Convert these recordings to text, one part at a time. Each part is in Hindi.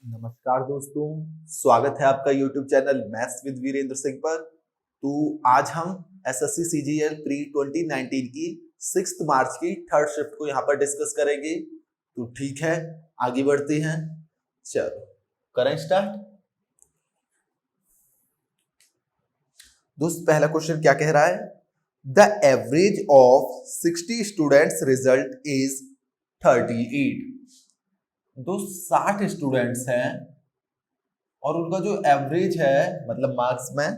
नमस्कार दोस्तों, स्वागत है आपका YouTube channel maths with Virendra Singh पर। तो आज हम एसएससी सीजीएल प्री 2019 की 6 मार्च की थर्ड शिफ्ट को यहाँ पर डिस्कस करेंगे। तो ठीक है, आगे बढ़ते हैं। चलो करें स्टार्ट। दोस्त पहला क्वेश्चन क्या कह रहा है? The average of 60 students result is 38। दोस्त 60 स्टूडेंट्स हैं और उनका जो एवरेज है मतलब मार्क्स में,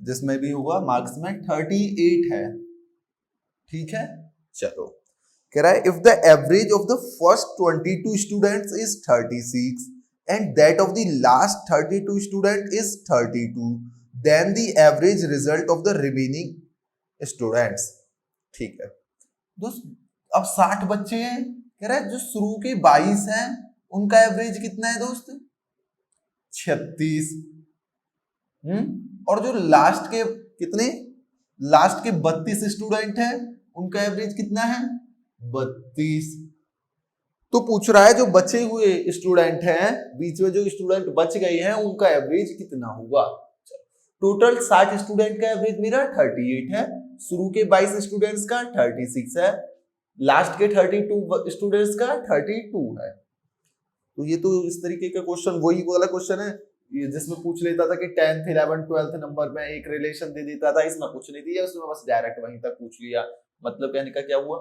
जिसमें भी होगा मार्क्स में 38 है। ठीक है, चलो कह रहा है if the average of the first 22 students is 36 and that of the last 32 student is 32, then the average result of the remaining students. ठीक है दोस्त, अब 60 बच्चे हैं, कह रहा है जो शुरू के 22 हैं उनका एवरेज कितना है दोस्त? 36। और जो लास्ट के कितने, लास्ट के 32 स्टूडेंट हैं उनका एवरेज कितना है? 32। तो पूछ रहा है जो बचे हुए स्टूडेंट हैं, बीच में जो स्टूडेंट बच गए हैं उनका एवरेज कितना होगा। टोटल 60 स्टूडेंट का एवरेज मेरा 38 है, शुरू के 22 स्टूडेंट्स का 36 है, लास्ट के 32 स्टूडेंट्स का 32 है। तो ये तो इस तरीके का क्वेश्चन वही वाला क्वेश्चन है जिसमें पूछ लेता था कि 10th 11th 12th नंबर में एक रिलेशन दे देता था, इसमें कुछ नहीं दिया, उसमें बस डायरेक्ट वहीं तक पूछ लिया। मतलब कहने का क्या हुआ,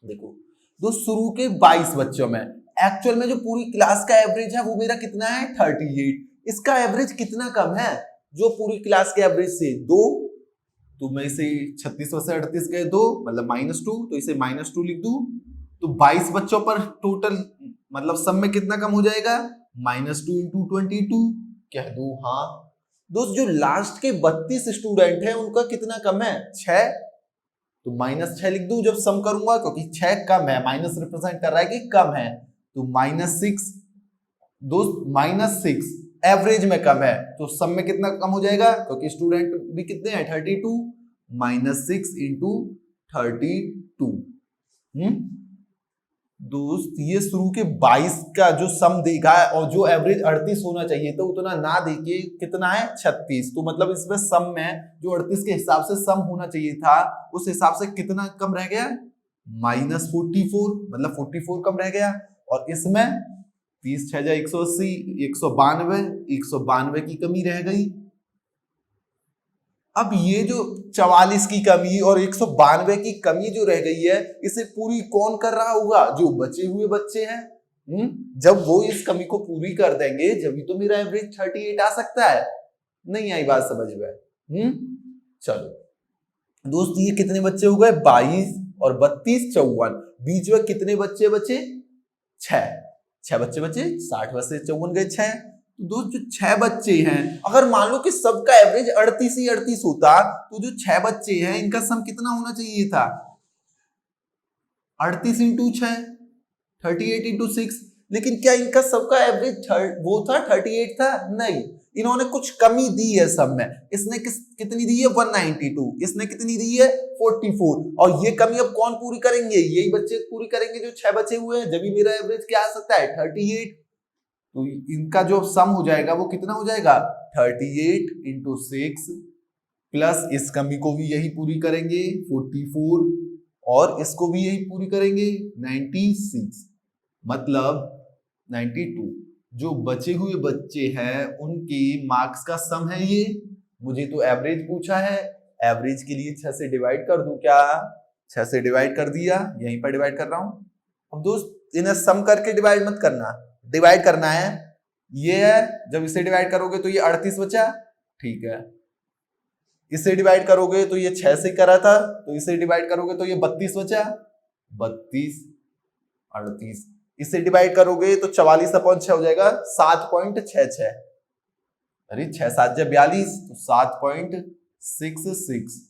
देखो तो शुरू के 22 बच्चों में एक्चुअल में जो पूरी क्लास का एवरेज है वो मेरा कितना है? 38। इसका एवरेज कितना कम है जो पूरी क्लास के एवरेज से? 2। तो मैं इसे 36 में से 38 गए 2 मतलब -2, तो इसे -2 लिख दूं। तो 22 बच्चों पर टोटल मतलब सब में कितना कम हो जाएगा? -2 × 22 कह दूं। हाँ दोस्त, जो लास्ट के 32 स्टूडेंट हैं उनका कितना कम है? 6। तो -6 लिख दूं जब सम करूंगा, क्योंकि 6 कम है, माइनस रिप्रेजेंट कर रहा है कि कम है। तो -6 दोस्त, -6 एवरेज में कम है, तो सम में कितना कम हो जाएगा? क्योंकि स्टूडेंट भी कितने हैं? 32। -6 × 32। दोस्त ये शुरू के 22 का जो सम देगा और जो एवरेज 38 होना चाहिए था उतना ना देके कितना है? 36। तो मतलब इसमें सम में जो 38 के हिसाब से सम होना चाहिए था उस हिसाब से कितना कम रह गया? -44, मतलब 44 कम रह गया। और इसमें 30 6 180, 192, 192 की कमी रह गई। अब ये जो 44 की कमी और 192 की कमी जो रह गई है, इसे पूरी कौन कर रहा होगा? जो बचे हुए बच्चे हैं। जब वो इस कमी को पूरी कर देंगे जब तो मेरा एवरेज 38 आ सकता है। नहीं आई बात समझ में? चलो दोस्त, ये कितने बच्चे हो गए? 22 और 32 54। बीच में कितने बच्चे बचे? 6 बच्चे बचे, 60 में से 54 गए 6। दोस्त जो 6 बच्चे हैं, अगर मान लो कि सबका एवरेज 38 ही 38 होता तो जो 6 बच्चे हैं इनका सम कितना होना चाहिए था? 38 × 6, 38 × 6। लेकिन क्या इनका सबका एवरेज वो था 38 था? नहीं, इन्होंने कुछ कमी दी है सब में। इसने कितनी दी है? 192। इसने कितनी दी है? 44। और ये कमी अब कौन पूरी करेंगे? यही बच्चे पूरी करेंगे जो 6 बचे हुए हैं। जब भी मेरा एवरेज क्या आ सकता है? 38। तो इनका जो सम हो जाएगा वो कितना हो जाएगा? 38 × 6 प्लस इस कमी को भी यही पूरी करेंगे 44 और इसको भी यही पूरी करेंगे 96, मतलब 92। जो बचे हुए बच्चे हैं उनकी मार्क्स का सम है ये। मुझे तो एवरेज पूछा है, एवरेज के लिए 6 से डिवाइड कर दूं क्या? 6 से डिवाइड कर दिया, यहीं पर डिवाइड कर रहा हूं। अब दोस्त इन्हें सम करके डिवाइड मत करना, डिवाइड करना है। ये है, जब इसे डिवाइड करोगे तो ये 38 बचा। ठीक है, इसे डिवाइड करोगे तो ये 6 से करा था, तो इसे डिवाइड करोगे तो ये 32 बचा। 32 38, इसे डिवाइड करोगे तो 44/6 हो जाएगा 7.66। अरे 6 7 जा 42, तो 7.66,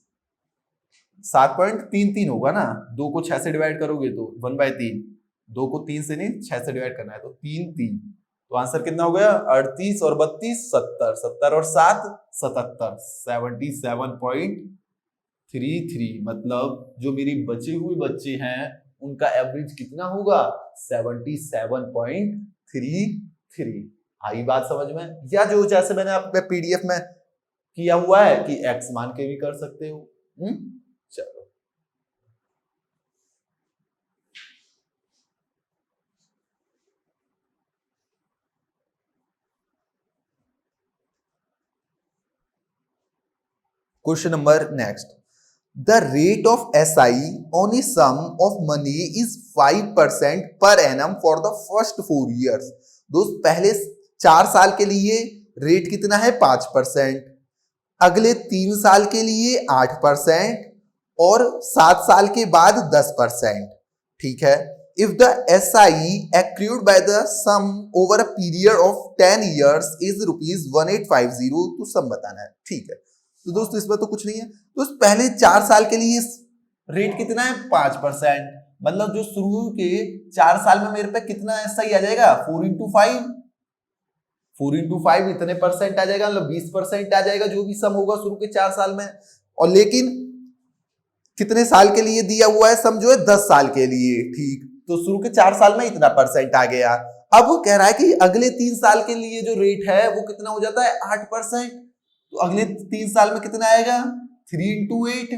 7.33 होगा ना। 2 को 6 से डिवाइड करोगे तो 1/3, 2 को 3 से नहीं 6 से डिवाइड करना है तो 3 3। तो आंसर कितना हो गया? 38 और 32 70, 70 और 7 77, 77.33। मतलब जो मेरी बचे हुए बच्चे हैं उनका एवरेज कितना होगा? 77.33 3। आई बात समझ में? या जो जैसे मैंने आपके पीडीएफ में किया हुआ है कि x मान के भी कर सकते हो। चलो question number next, the rate of SI on a sum of money is 5% per annum for the first 4 years। दोस्त पहले 4 साल के लिए रेट कितना है 5%, अगले 3 साल के लिए 8% और 7 साल के बाद 10%। ठीक है। If the SI accrued by the sum over a period of 10 years is rupees 1850, तो सम बताना है। ठीक है, तो दोस्तों इसमें तो कुछ नहीं है। तो पहले 4 साल के लिए रेट कितना है 5%, मतलब जो शुरू के 4 साल में मेरे पे कितना ऐसा ही आ जाएगा 4 into 5 इतने परसेंट आ जाएगा, मतलब 20% आ जाएगा जो भी सम होगा शुरू के 4 साल में। और लेकिन कितने साल के लिए दिया हुआ है सम जो है 10 साल के लिए। ठीक, तो शुरू के 4 साल में इतना परसेंट आ गया। अब वो कह रहा है कि अगले 3 साल के लिए जो रेट है वो कितना हो जाता है 8%। तो अगले 3 साल में कितना आएगा 3 into 8।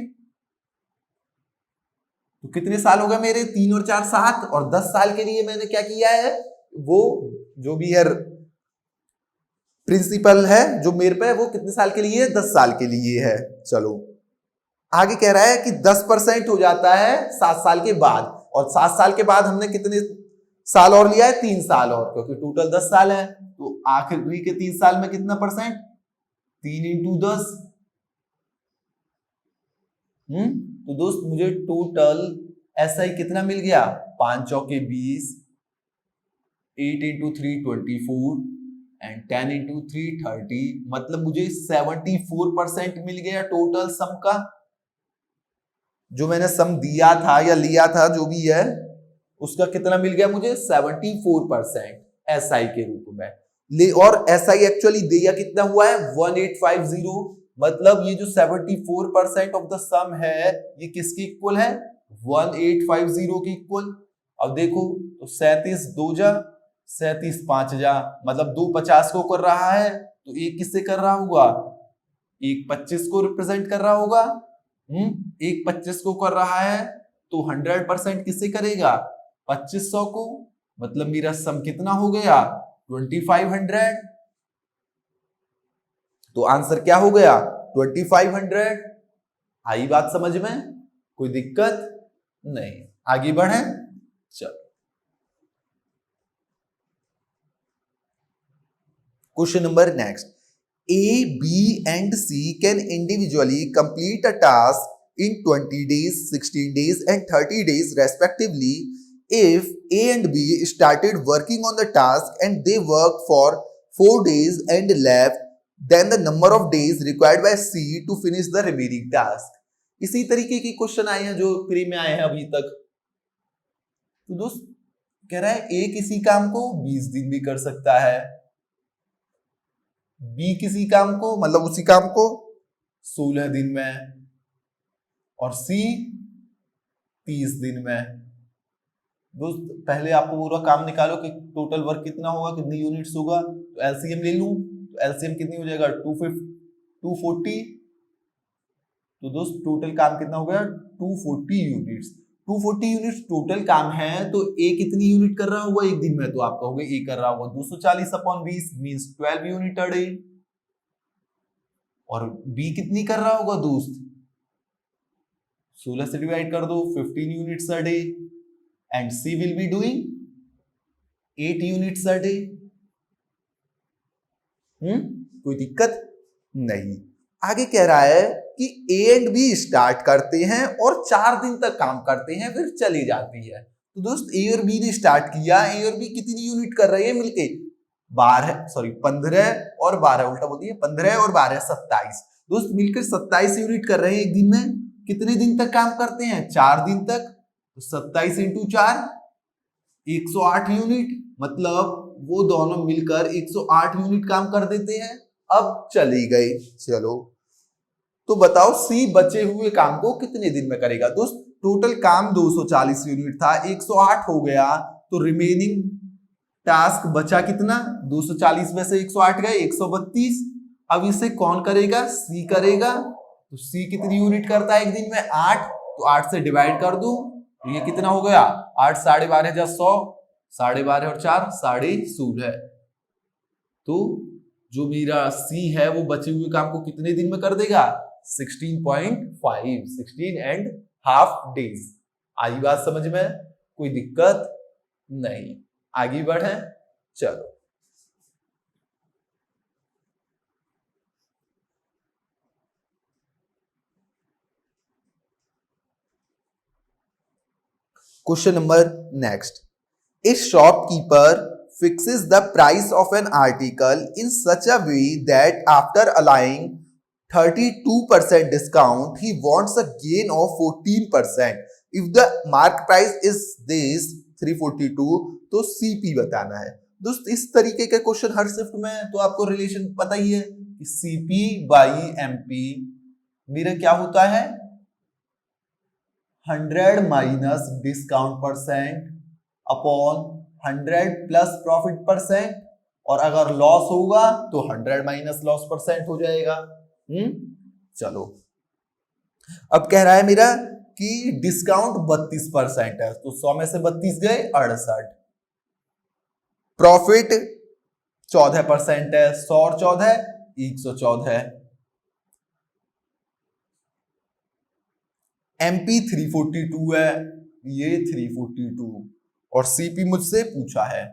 तो कितने साल हो गए मेरे 3 और 4 7, और 10 साल के लिए मैंने क्या किया है, वो जो भी है प्रिंसिपल है जो मेरे पे वो कितने साल के लिए 10 साल के लिए है। चलो आगे कह रहा है कि 10% हो जाता है 7 साल के बाद, और 7 साल के बाद हमने कितने साल और लिया है 3 साल और, क्योंकि टोटल 10 साल है। तो आखिरी के 3 साल में कितना परसेंट 3 into 10। तो दोस्त मुझे टोटल ऐसा ही कितना मिल गया 5 चौके 20, 8 into 3 24 एंड 10 into 3 30, मतलब मुझे 74% मिल गया टोटल सम का। जो मैंने सम दिया था या लिया था जो भी है उसका कितना मिल गया मुझे 74% एसआई के रूप में। और एसआई एक्चुअली दिया कितना हुआ है 1850, मतलब ये जो 74% ऑफ द सम है ये किसके इक्वल है 1850 के इक्वल। अब देखो तो 37 2 जा 37 5 जा, मतलब 2 50 को कर रहा है तो एक किससे कर रहा होगा, एक 25 को रिप्रेजेंट कर रहा होगा। एक 25 को कर रहा है तो 100% किससे करेगा 2500 को, मतलब मेरा सम कितना हो गया 2500। तो आंसर क्या हो गया 2500। आई बात समझ में, कोई दिक्कत नहीं, आगे बढ़े। चलो question number next, A, B and C can individually complete a task in 20 days, 16 days and 30 days respectively if A and B started working on the task and they worked for 4 days and left, then the number of days required by C to finish the remaining task। इसी तरीके के क्वेश्चन आए हैं जो प्री में आए हैं अभी तक। तो दोस्त कह रहा है A किसी काम को 20 दिन भी कर सकता है, बी किसी काम को मतलब उसी काम को 16 दिन में, और सी 30 दिन में। दोस्त पहले आपको पूरा काम निकालो कि टोटल वर्क कितना होगा, कितनी यूनिट्स होगा। तो एलसीएम ले लूं तो एलसीएम कितनी हो जाएगा 240। तो दोस्त टोटल काम कितना हो गया 240 यूनिट्स। 240 यूनिट्स टोटल काम है, तो ए कितनी यूनिट कर रहा होगा एक दिन में, तो आप कहोगे ए कर रहा होगा 240/20 मींस 12 यूनिट अ डे। और बी कितनी कर रहा होगा दोस्त 16 से डिवाइड कर दो 15 units a day, and she will be doing 8 units a day. कोई दिक्कत नहीं। आगे कह रहा है कि ए एंड बी स्टार्ट करते हैं और 4 दिन तक काम करते हैं फिर चली जाती है। तो दोस्त ए और बी ने स्टार्ट किया, ए और बी कितनी यूनिट कर रहे हैं मिलके 15 और 12 उल्टा बोलती है 15 और 12 27। दोस्त मिलकर 27 यूनिट कर रहे हैं एक दिन में। कितने दिन तक काम करते हैं 4 दिन तक, तो 27 into 4 108 यूनिट, मतलब वो दोनों मिलकर 108 यूनिट काम कर देते हैं। अब चली गई। चलो तो बताओ सी बचे हुए काम को कितने दिन में करेगा। दोस्त टोटल काम 240 यूनिट था, 108 हो गया, तो रिमेनिंग टास्क बचा कितना, 240 में से 108 गए, 132। अब इसे कौन करेगा, सी करेगा। तो सी कितनी यूनिट करता है एक दिन में, 8। तो 8 से डिवाइड कर दूं तो ये कितना हो गया, 8 साढ़े 12 जा 100, साढ़े 12 और 4 16। तो जो मेरा सी है वो बचे हुए काम को कितने दिन में कर देगा, 16.5, 16.5 डेज। आई बात समझ में, कोई दिक्कत नहीं। आगे बढ़े, चलो। Question number next. A shopkeeper fixes the price of an article in such a way that after allowing 32% discount, he wants a gain of 14%. If the mark price is this 342, तो CP बताना है। दोस्त इस तरीके के क्वेश्चन हर शिफ्ट में तो आपको रिलेशन पता ही है कि CP बाई MP मेरा क्या होता है, 100 minus discount percent upon 100 plus profit percent, और अगर लॉस होगा तो 100 माइनस लॉस परसेंट हो जाएगा। चलो, अब कह रहा है मेरा कि डिस्काउंट 32% है, तो 100 में से 32 गए 68। प्रॉफिट 14% है, 100 और 14 114। MP 342 है, ये 342, और CP मुझसे पूछा है।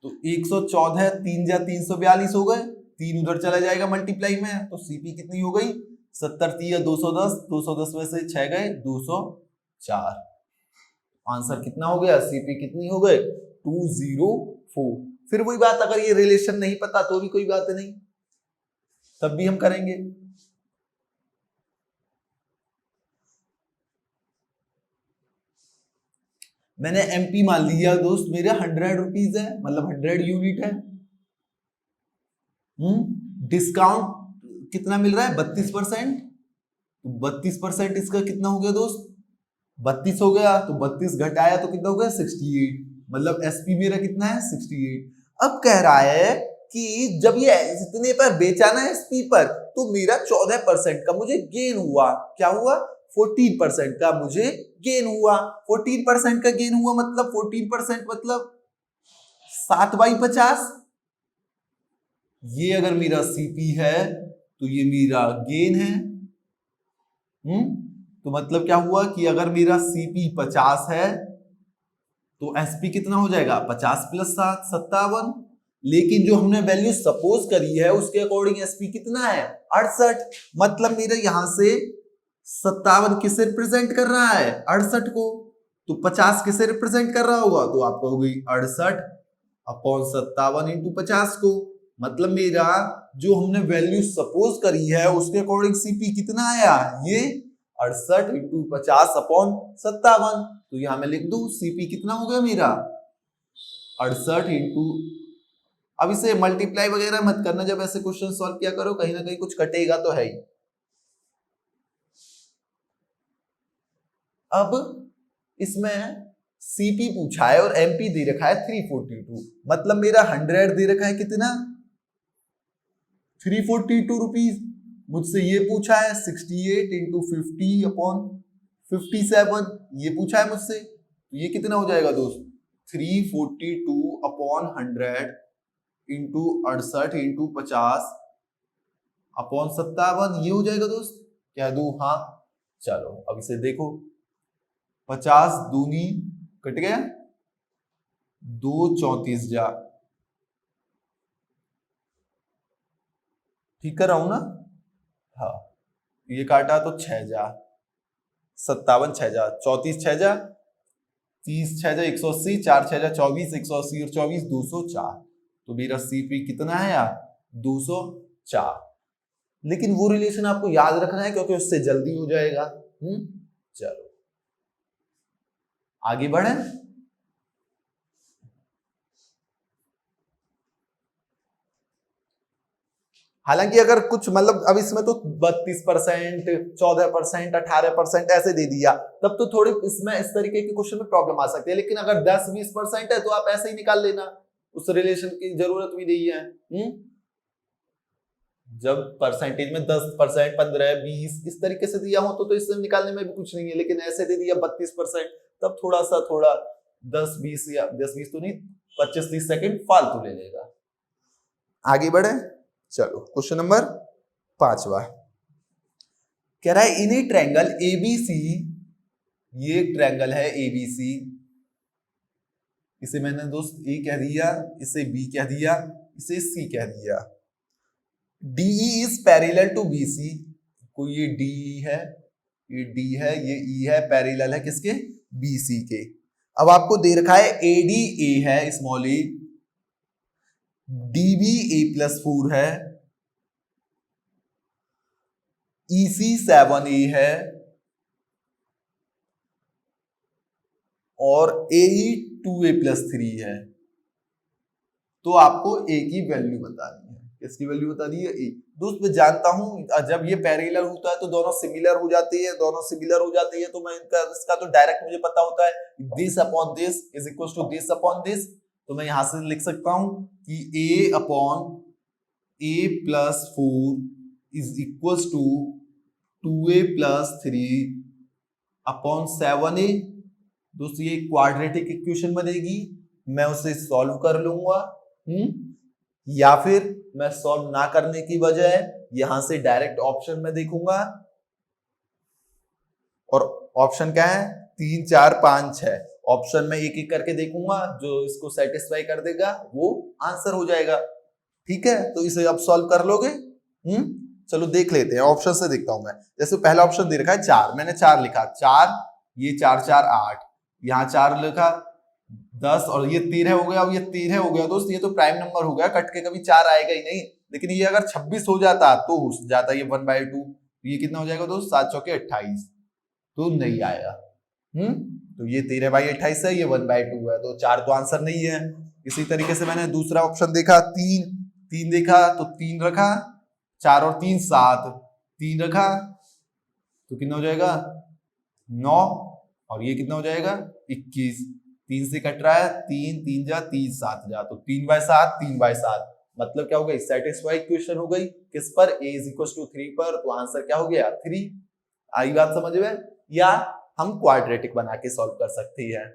तो 114 3 जा 342 हो गए, 3 उधर चला जाएगा मल्टीप्लाई में, तो CP कितनी हो गई, 70 3 210, 210 में से 6 गए 204। आंसर कितना हो गया, CP कितनी हो गए 204। फिर वही बात, अगर ये रिलेशन नहीं पता तो भी कोई बात नहीं, तब भी हम करेंगे। मैंने MP मान लिया दोस्त, मेरा 100 रुपीज है, मतलब 100 यूनिट है। डिस्काउंट कितना मिल रहा है, 32%। 32% इसका कितना हो गया दोस्त, 32 हो गया, तो 32 घटाया तो कितना हो गया 68, मतलब SP मेरा कितना है 68। अब कह रहा है कि जब ये इतने पर बेचा ना SP पर, तो मेरा 14% का मुझे गेन हुआ। क्या हुआ, 14% का मुझे गेन हुआ। 14% का गेन हुआ मतलब 14% मतलब 7/50। ये अगर मेरा CP है तो ये मेरा गेन है। तो मतलब क्या हुआ कि अगर मेरा CP 50 है तो SP कितना हो जाएगा, 50 प्लस 7 57। लेकिन जो हमने वैल्यू सपोज करी है उसके अकॉर्डिंग SP कितना है 68। मतलब मेरा यहां से 57 किसे रिप्रेजेंट कर रहा है, 68 को। तो 50 किसे रिप्रेजेंट कर रहा होगा, तो आपको हो गई 68 अपॉन 57 इंटू 50 को। मतलब मेरा जो हमने वैल्यू सपोज करी है उसके अकॉर्डिंग CP कितना आया, ये 68 इंटू 50 अपॉन 57। तो यहां मैं लिख दूं CP कितना हो गया मेरा 68 इंटू, अब इसे मल्टीप्लाई वगैरह मत करना, जब ऐसे क्वेश्चन सॉल्व किया करो कहीं ना कहीं कुछ कटेगा तो है ही। अब इसमें CP पूछा है और MP दे रखा है 342, मतलब मेरा 100 दे रखा है कितना 342 रुपीज। मुझसे ये पूछा है 68 इंटू 50 अपॉन 57, ये पूछा है मुझसे। तो ये कितना हो जाएगा दोस्त, 342 अपॉन 100 इंटू 68 इंटू 50 अपॉन 57, ये हो जाएगा दोस्त। क्या दू, हाँ। चलो अब इसे देखो, 50 दूनी कट गया, 2 34 जा, ठीक कर रहा हूं ना, हाँ। ये काटा तो 6 जा, 57 6 जा 34 6 जा 30 6 जा 180, 4 6 जा 24, 180 और 24 204। तो मेरा CP कितना है यार 204। लेकिन वो रिलेशन आपको याद रखना है क्योंकि उससे जल्दी हो जाएगा। चलो आगे बढ़े। हालांकि अगर कुछ मतलब अब इसमें तो 32%, 14%, 18% ऐसे दे दिया, तब तो थोड़ी इसमें इस तरीके के क्वेश्चन में प्रॉब्लम आ सकती है। लेकिन अगर 10-20% है तो आप ऐसे ही निकाल लेना, उस रिलेशन की जरूरत भी नहीं है। जब परसेंटेज में 10%, 15, 20 इस तरीके से दिया हो तो इससे निकालने में भी कुछ नहीं है। लेकिन ऐसे दे दिया 32%, तब थोड़ा 10-20 या 10-20 तो नहीं, 25-30 सेकंड फालतू ले लेगा। आगे बढ़े, चलो क्वेश्चन नंबर 5वां कह रहा है इन ए ट्रायंगल एबीसी, ये ट्रायंगल है एबीसी, इसे मैंने दोस्त ए कह दिया, इसे बी कह दिया, इसे सी कह दिया। DE is parallel to BC, कोई ये DE है, ये D है, ये E है, पैरेलल है किसके, BC के। अब आपको दे रखा है ADA है स्मॉल ए, DB A+4 है, EC 7A है और AE 2A+3 है। तो आपको A की वैल्यू बतानी है। इसकी वैल्यू बता दी है ए। दोस्त मैं जानता हूं जब ये पैरेलल होता है तो दोनों सिमिलर हो जाती है, तो मैं इसका तो डायरेक्ट मुझे पता होता है, this upon this is equal to this upon this. तो मैं यहां से लिख सकता हूं कि A upon A+4 is equal to 2A+3 upon 7A। दोस्तों ये क्वाड्रेटिक इक्वेशन बनेगी, मैं उसे सॉल्व कर लूंगा। या फिर मैं सॉल्व ना करने की बजाय यहां से डायरेक्ट ऑप्शन में देखूंगा, और ऑप्शन क्या है 3, 4, 5, 6 ऑप्शन में एक एक करके देखूंगा, जो इसको सेटिस्फाई कर देगा वो आंसर हो जाएगा। ठीक है, तो इसे अब सॉल्व कर लोगे। चलो देख लेते हैं, ऑप्शन से देखता हूं मैं। जैसे पहला ऑप्शन दे रखा है 4, मैंने 4 लिखा, 4 ये 4 4 8, यहाँ 4 लिखा 10 और ये 13 हो गया, अब ये 13 हो गया दोस्त, ये तो प्राइम नंबर हो गया, कट के कभी 4 आएगा ही नहीं। लेकिन ये अगर 26 हो जाता तो हो जाता ये 1/2, ये कितना हो जाएगा दोस्त 7 चौके 28, तो नहीं आएगा। तो ये 13/28 है, ये 1/2 है, तो 4 तो आंसर नहीं है। इसी तरीके से मैंने दूसरा ऑप्शन देखा 3 देखा तो 3 रखा, 4 और 3 7, 3 रखा तो कितना हो जाएगा 9, और ये कितना हो जाएगा 21, 3 से कट रहा है 3 3 जा 3 7 जा, तो 3/7 3/7, मतलब क्या हो गई सेटिस्फाई इक्वेशन हो गई किस पर, a = 3 पर, तो आंसर क्या हो गया 3। आई बात समझ में? या हम क्वाड्रेटिक बना के सॉल्व कर सकते हैं,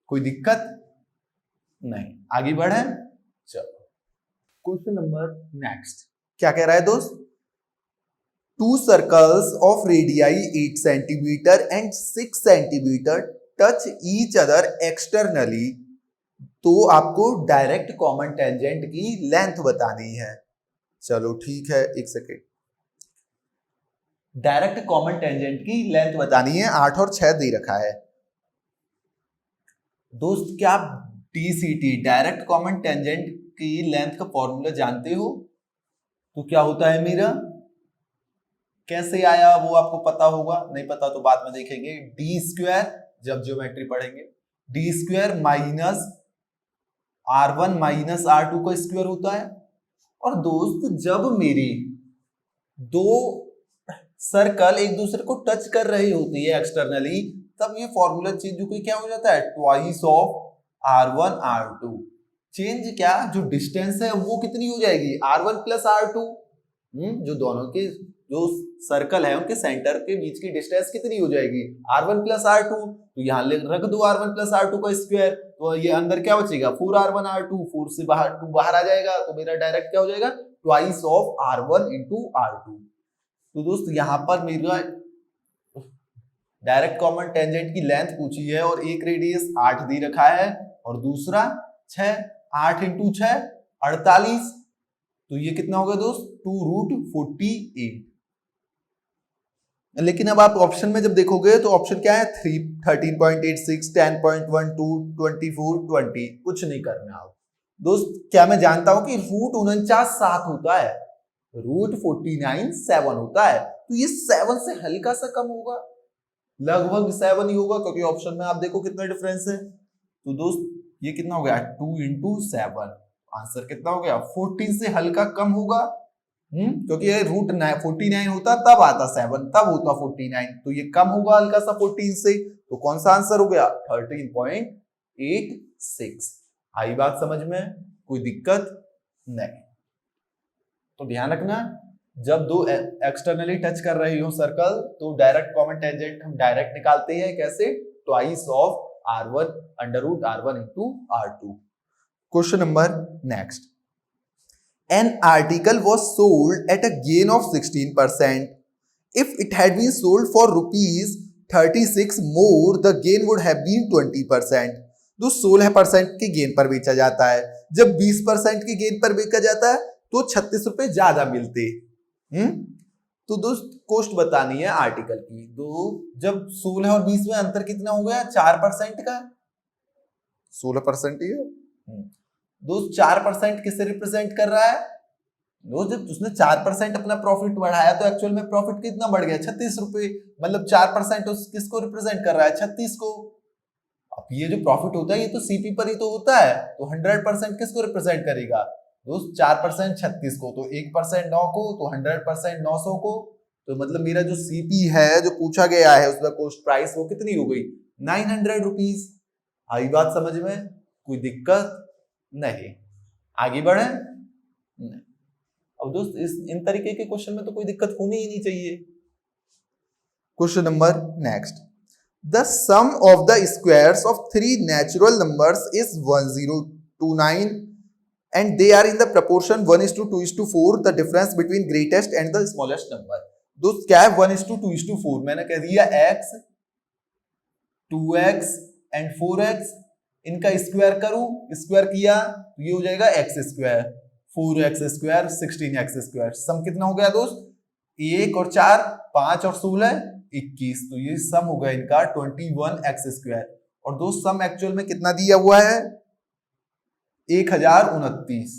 कोई दिक्कत नहीं। आगे बढ़े, चलो क्वेश्चन नंबर नेक्स्ट क्या कह रहा है दोस्त, 2 circles of radii 8 cm and 6 cm touch each other externally, तो आपको डायरेक्ट कॉमन टेंजेंट की लेंथ बतानी है। चलो ठीक है, एक सेकेंड, डायरेक्ट कॉमन टेंजेंट की लेंथ बतानी है, 8 और 6 दे रखा है। दोस्त क्या आप DCT डायरेक्ट कॉमन टेंजेंट की लेंथ का फॉर्मूला जानते हो? तो क्या होता है मेरा, कैसे आया वो आपको पता होगा, नहीं पता तो बाद में देखेंगे। D² जब ज्योमेट्री पढ़ेंगे, D² minus R1 minus R2 का स्क्वायर होता है। और दोस्त जब मेरी दो सर्कल एक दूसरे को टच कर रही होती है एक्सटर्नली, तब ये फॉर्मूला चेंज होकर क्या हो जाता है twice of R1 R2। Change क्या, जो डिस्टेंस है वो कितनी हो जाएगी R1 प्लस R2। जो दोनों के जो सर्कल है उनके सेंटर के बीच की डिस्टेंस कितनी हो जाएगी R1 प्लस R2। तो यहाँ रख दो R1 प्लस R2 का स्क्वायर, तो ये अंदर क्या बचेगा 4R1 R2, 4 से बाहर 2 बाहर आ जाएगा, तो मेरा डायरेक्ट क्या हो जाएगा twice of R1 into R2। तो दोस्त यहाँ पर मेरा डायरेक्ट कॉमन टेंजेंट की लेंथ पूछी है और एक रेडियस 8 दे रखा है और दूसरा 6, 8 इंटू 6 48, तो ये कितना होगा दोस्त 2√48। लेकिन अब आप ऑप्शन में जब देखोगे तो ऑप्शन क्या है 3, 13.86, 10.12, 24, 20, कुछ नहीं करना आप दोस्त। क्या मैं जानता हूं कि √49 7 होता है, √49 7 होता है, तो ये 7 से हल्का सा कम होगा, लगभग 7 ही होगा, क्योंकि ऑप्शन में आप देखो कितना डिफरेंस है। तो दोस्त ये कितना हो गया 2 इंटू 7, आंसर कितना हो गया 14 से हल्का कम होगा। क्योंकि ये रूट 49 होता तब आता 7, तब होता 49, तो ये कम होगा हल्का सा 14 से, तो कौन सा आंसर हो गया 13.86। आई बात समझ में, कोई दिक्कत नहीं। तो ध्यान रखना, जब दो एक्सटर्नली टच कर रही हो सर्कल तो डायरेक्ट कॉमन टेंजेंट हम डायरेक्ट निकालते हैं, कैसे, twice of r1 under root r1 into r2। Question number next, an article was sold at a gain of 16%. If it had been sold for rupees 36 more, the gain would have been 20%. तो 16% के गेन पर बेचा जाता है, जब 20% के गेन पर बेचा जाता है तो 36 रुपए ज्यादा मिलते। तो दोस्त कोस्ट बतानी है आर्टिकल की, तो जब 16 और 20 में अंतर कितना हो गया, 4% का, 16% ही है दोस्त। 4% किसे रिप्रेजेंट कर रहा है दोस्त, जब उसने 4% अपना प्रॉफिट बढ़ाया तो एक्चुअल में प्रॉफिट कितना बढ़ गया, 36 रुपए, मतलब 4% किसको रिप्रेजेंट कर रहा है, 36 को। अब ये जो प्रॉफिट होता है ये तो सीपी पर ही तो होता है, तो 100% किसको रिप्रेजेंट करेगा दोस्त, 4% 36 को, तो 1% 9 को, तो 100% 900 को। तो मतलब मेरा जो सीपी है जो पूछा गया है उसका कॉस्ट प्राइस वो कितनी हो गई, 900 रुपीज। आई बात समझ में, कोई दिक्कत नहीं, आगे बढ़े नहीं। अब दोस्त इन तरीके के क्वेश्चन में तो कोई दिक्कत होनी ही नहीं चाहिए। Question number next, the sum of the squares of 3 natural numbers is 1029 and they are in the proportion 1:2:4, the difference between greatest and the smallest number। दोस्त क्या है 1:2:4, मैंने कह दिया x 2x एंड 4x, इनका स्क्वायर करूं, स्क्वायर किया तो ये हो जाएगा x square, 4x square 16x square. Sum कितना हो गया दोस्त, 1 और 4 5 और 16 21, तो ये सम हो गया इनका 21x स्क्वायर। और दोस्त सम एक्चुअल में कितना दिया हुआ है, 1029।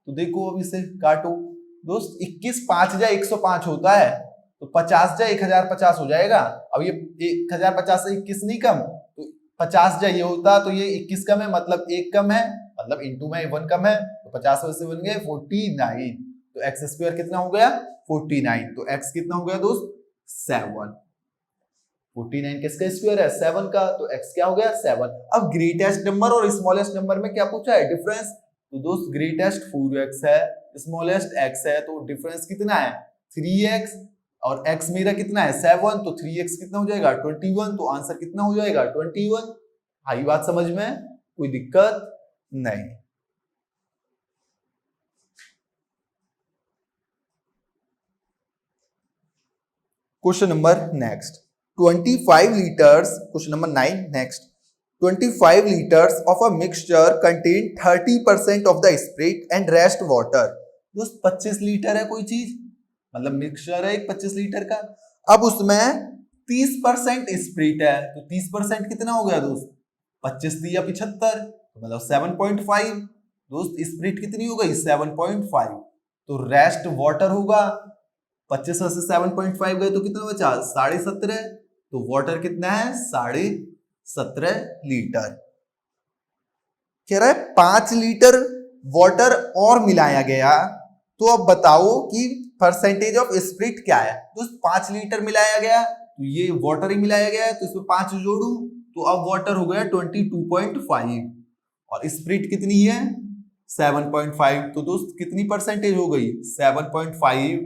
तो देखो अब इसे काटो दोस्त, 21 5 जा 105 होता है, तो 50 जा 1050 हो जाएगा। अब ये 1050 से 21 नहीं कम, तो 50 जा ये होता, तो ये 21 कम है, मतलब 1 कम है, मतलब इनटू में 1 कम है, तो 50 से बन गए 49। तो एक्स स्क्वायर कितना हो गया 49, तो एक्स कितना हो गया दोस्त 7। 49 किसका स्क्वायर है 7 का, तो x क्या हो गया 7। अब ग्रेटेस्ट नंबर और स्मॉलेस्ट नंबर में क्या पूछा है, डिफरेंस। तो दोस्त ग्रेटेस्ट 4x है, स्मॉलेस्ट x है, तो डिफरेंस कितना है 3x, और x मेरा कितना है 7, तो 3x कितना हो जाएगा 21, तो आंसर कितना हो जाएगा 21। आई बात समझ में, कोई दिक्कत नहीं। Question number next, 25 liters, question number 9 next, 25 liters of a mixture contain 30% of the spirit and rest water। दोस्त 25 लीटर है कोई चीज, मतलब मिक्सचर है एक 25 लीटर का, अब उसमें 30% स्प्रिट है, तो 30% कितना हो गया दोस्त 25 दिया 75, तो मतलब 7.5। दोस्त स्प्रिट कितनी हो गई 7.5, तो रेस्ट वाटर होगा, 25 से 7.5 गए तो कितना बचा 17.5, तो वाटर कितना है 17.5 लीटर। कह रहा है 5 लीटर वाटर और मिलाया गया, तो अब बताओ कि परसेंटेज ऑफ स्प्रिट क्या है। तो 5 लीटर मिलाया गया, तो ये वाटर ही मिलाया गया है, तो इसमें 5 जोड़ू तो अब वाटर हो गया 22.5 और स्प्रिट कितनी है 7.5, तो दोस्त कितनी परसेंटेज हो गई 7.5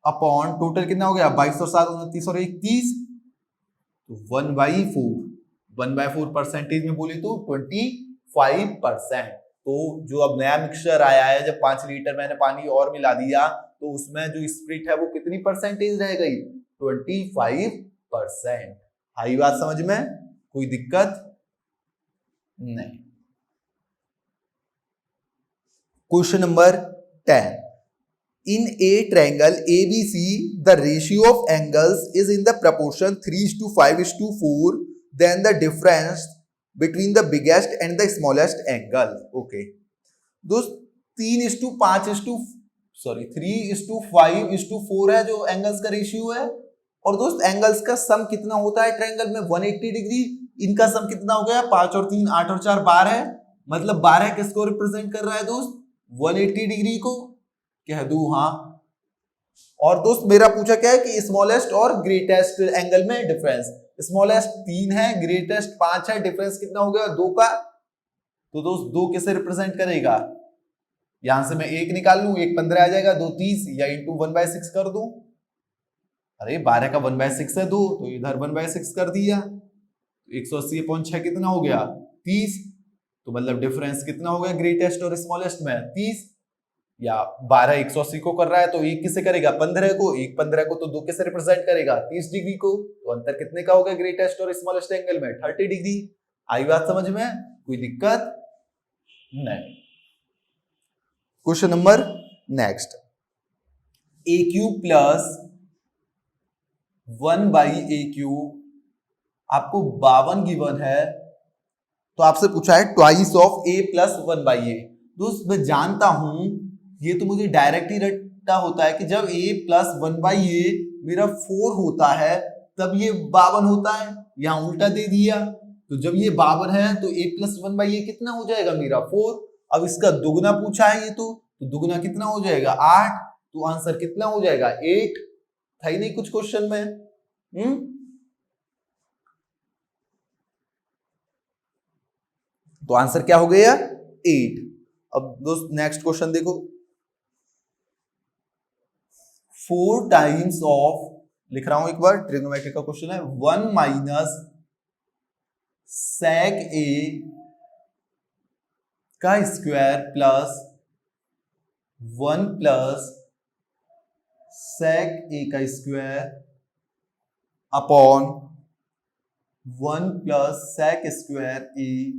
अपॉन टोटल कितना हो गया 22 और 7 29 और 21, तो 1/4 परसेंटेज में बोले तो 25%। तो जो अब नया मिक्सचर आया है, जब 5 लीटर मैंने पानी और मिला दिया तो उसमें जो स्प्रिट है वो कितनी परसेंटेज रह गई 25%। आई बात समझ में, कोई दिक्कत नहीं। Question number 10, in a triangle ABC, the ratio of angles is in the proportion 3:5:4, then the difference between the biggest and the smallest angle। Okay, दोस्त 3:5:4 है जो एंगल्स का रेशियो है, और दोस्त एंगल्स का सम कितना होता है ट्रायंगल में 180 डिग्री, इनका सम कितना हो गया 5 और 3 8 और 4 12, मतलब 12 किसको रिप्रेजेंट कर रहा है दोस्त 180 डिग्री को। कह दूं हाँ। और दोस्त मेरा पूछा क्या है कि स्मॉलेस्ट और ग्रेटेस्ट एंगल में डिफरेंस, स्मॉलेस्ट 3 है, ग्रेटेस्ट 5 है, डिफरेंस कितना हो गया 2 का। तो दोस्त 2 किसे रिप्रेजेंट करेगा, यहां से मैं 1 निकाल लूं, 1 15 आ जाएगा, 2 30 या इंटू 1/6 कर दूं। अरे 12 का 1/6 है 2, तो इधर 1/6 कर दिया, 180/6 कितना हो गया 30। तो मतलब डिफरेंस कितना हो गया ग्रेटेस्ट और स्मॉलेस्ट में 30। या 12 180 को कर रहा है तो 1 किसे करेगा 15 को, 1 15 को, तो 2 किसे रिप्रेजेंट करेगा 30 डिग्री को। तो अंतर कितने का होगा ग्रेटेस्ट और स्मॉलेस्ट एंगल में 30 डिग्री। आई बात समझ में, कोई दिक्कत नहीं। क्वेश्चन नंबर नेक्स्ट, ए क्यूब प्लस 1/a क्यूब आपको 52 गिवन है, तो आपसे पूछा है twice of a plus 1/a। दोस्त मैं जानता हूं ये तो मुझे डायरेक्ट ही रट्टा होता है कि जब a प्लस 1/a मेरा 4 होता है तब ये 52 होता है, यहां उल्टा दे दिया। तो जब ये 52 है तो a प्लस 1/a कितना हो जाएगा मेरा 4। अब इसका दुगना पूछा है ये तो दुगना कितना हो जाएगा 8। तो आंसर कितना हो जाएगा 8। था ही नहीं कुछ क्वेश्चन में। तो आंसर क्या हो गया 8। अब दोस्त नेक्स्ट क्वेश्चन देखो, 4 टाइम्स ऑफ, लिख रहा हूं एक बार, ट्रिग्नोमेट्री का क्वेश्चन है, 1 माइनस सेक ए का square plus 1 plus sec A का square upon 1 plus sec square A,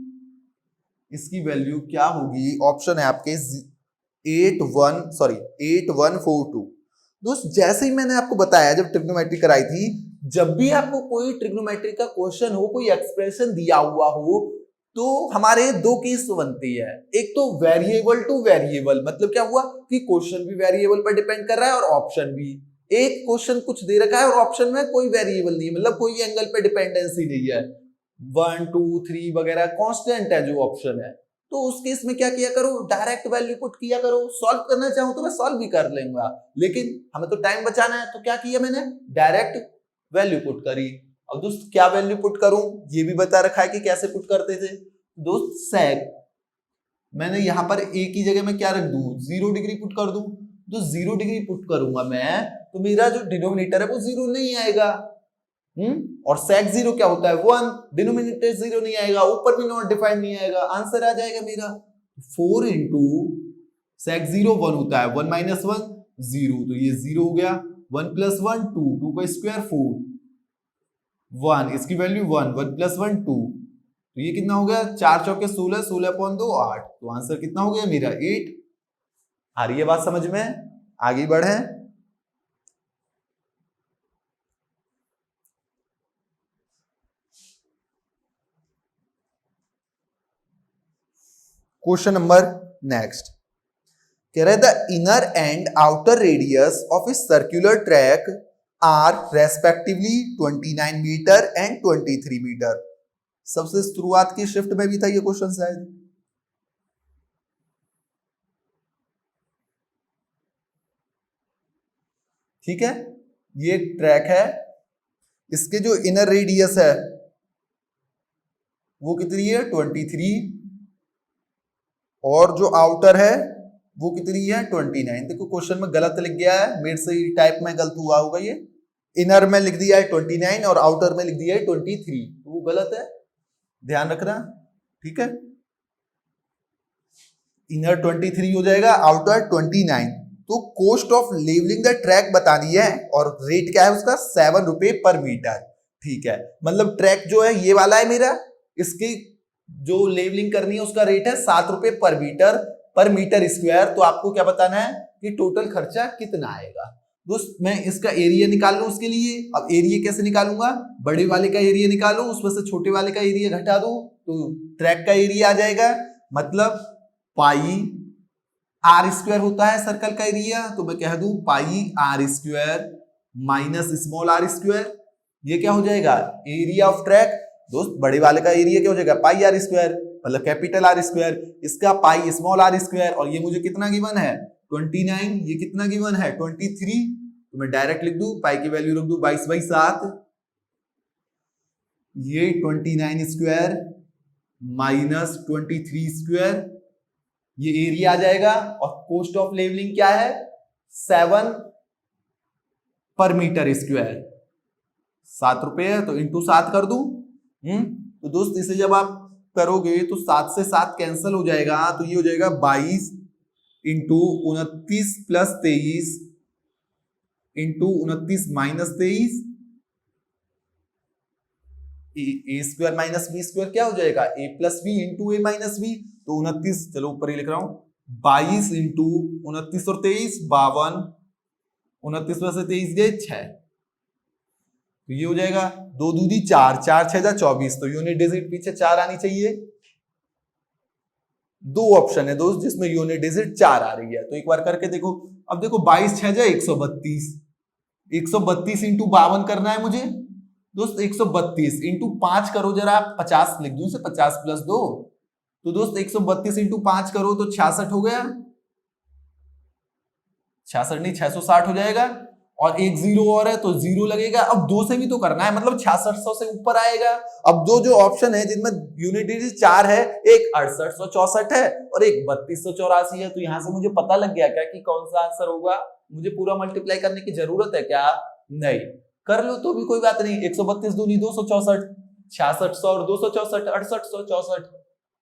इसकी वैल्यू क्या होगी। ऑप्शन है आपके 8142। दोस्त जैसे ही मैंने आपको बताया जब ट्रिग्नोमेट्री कराई थी, जब भी आपको कोई ट्रिग्नोमेट्री का क्वेश्चन हो, कोई एक्सप्रेशन दिया हुआ हो, तो हमारे 2 केस बनती है। एक तो वेरिएबल टू वेरिएबल, मतलब क्या हुआ कि क्वेश्चन भी वेरिएबल पर डिपेंड कर रहा है और ऑप्शन भी। एक क्वेश्चन कुछ दे रखा है और ऑप्शन में कोई वेरिएबल नहीं है, मतलब कोई एंगल पे डिपेंडेंसी नहीं है, 1 2 3 वगैरह कांस्टेंट है जो ऑप्शन है। तो उस केस में क्या किया करो, डायरेक्ट वैल्यू पुट किया करो। सॉल्व करना चाहूं तो मैं सॉल्व भी कर लूंगा, लेकिन हमें तो टाइम बचाना है, तो क्या किया मैंने डायरेक्ट वैल्यू पुट करी। अब दोस्त क्या वैल्यू पुट करूं ये भी बता रखा है कि कैसे पुट करते थे। दोस्त सेक मैंने यहां पर a की जगह में क्या रख दूं 0 डिग्री पुट कर दूं। तो 0 डिग्री पुट करूंगा मैं तो मेरा जो डिनोमिनेटर है वो 0 नहीं आएगा। और सेक 0 क्या होता है 1, डिनोमिनेटर 0 नहीं आएगा, ऊपर भी नॉट डिफाइंड नहीं आएगा, आंसर आ जाएगा मेरा 4 इंटू सेक 0 1 होता है, 1 माइनस 1 0, तो ये 0 हो गया, 1 प्लस 1 2, 2 का स्क्वायर 4, 1 इसकी वैल्यू 1, 1 प्लस 1 2, तो ये कितना हो गया 4 चौके 16, 16/2 8, तो आंसर कितना हो गया मेरा 8। आ रही है बात समझ में, आगे बढ़े। क्वेश्चन नंबर नेक्स्ट, कह रहे the inner and outer radius of a circular track are respectively 29 metre and 23 metre. सबसे शुरुआत की शिफ्ट में भी था ये क्वेश्चन शायद। ठीक है, ये ट्रैक है, इसके जो इनर रेडियस है वो कितनी है 23, और जो आउटर है वो कितनी है 29। देखो क्वेश्चन में गलत लिख गया है, मेरे से टाइप में गलत हुआ होगा, ये इनर में लिख दिया है 29 और आउटर में लिख दिया है 23, तो वो गलत है, ध्यान रखना। ठीक है, इनर 23 हो जाएगा, आउटर 29। तो cost of levelling the track बतानी है और रेट क्या है उसका 7 रुपए पर मीटर। ठीक है, मतलब ट्रैक जो है ये वाला है मेरा, इसकी जो लेवलिंग करनी है उसका रेट है 7 रुपए पर मीटर स्क्वायर। तो आपको क्या बताना है कि टोटल खर्चा कितना आएगा। दोस्त मैं इसका एरिया निकाल लूं उसके लिए। अब एरिया कैसे निकालूंगा, बड़े वाले का एरिया निकालो, उसमें से छोटे वाले का एरिया घटा दो, तो ट्रैक का एरिया आ जाएगा, मतलब पाई आर स्क्वायर होता है सर्कल का एरिया, तो मैं कह दूं pi r square minus small r square. ये क्या हो जाएगा एरिया ऑफ ट्रैक। दोस्त बड़े वाले का एरिया क्या हो जाएगा पाई आर स्क्वायर, मतलब कैपिटल आर स्क्वायर, इसका पाई स्मॉल आर स्क्वायर, और ये मुझे कितना गिवन है 29, ये कितना गिवन है 23, तो मैं डायरेक्ट लिख दूं, पाई की वैल्यू रख दूं 22/7, ये 29 स्क्वायर माइनस 23 स्क्वायर, ये एरिया आ जाएगा। और कॉस्ट ऑफ लेवलिंग क्या है 7 पर मीटर स्क्वायर, 7 रुपए है, तो इंटू 7 कर दूं। तो दोस्त इसे जब आप करोगे तो 7 से 7 कैंसिल हो जाएगा, तो ये हो जाएगा 22 इंटू 29 प्लस 23 इंटू 29 माइनस 23, ए स्क्वायर माइनस बी स्क्वायर क्या हो जाएगा ए प्लस बी इंटू ए माइनस बी। तो 29, चलो ऊपर ही लिख रहा हूं, 22 इंटू 29 और 23 52, 29 में से 23 गए 6, तो ये हो जाएगा 2 दूनी 4, 4 6 जा 24, तो यूनिट डिजिट पीछे 4 आनी चाहिए। दो ऑप्शन है दोस्त जिसमें यूनिट डिजिट 4 आ रही है, तो एक बार करके देखो। अब देखो 22 6 जा 132, 132 इंटू 52 करना है मुझे दोस्त, 132 इंटू 5 करो जरा, 50 लिख दूं से 50 प्लस 2, तो दोस्त 132 इंटू 5 करो तो 66 हो गया, 66 नहीं 660 हो जाएगा। और एक जीरो और है तो जीरो लगेगा, अब 2 से भी तो करना है, मतलब 6600 से ऊपर आएगा। अब दो जो ऑप्शन है जिनमें यूनिट डिजिट 4 है, एक 6864 है और एक 3284 है, तो यहां से मुझे पता लग गया क्या कि कौन सा आंसर होगा। मुझे पूरा मल्टीप्लाई करने की जरूरत है क्या? नहीं, कर लो तो भी कोई बात नहीं। 132 दूनी 264, 6600 और 264 6864,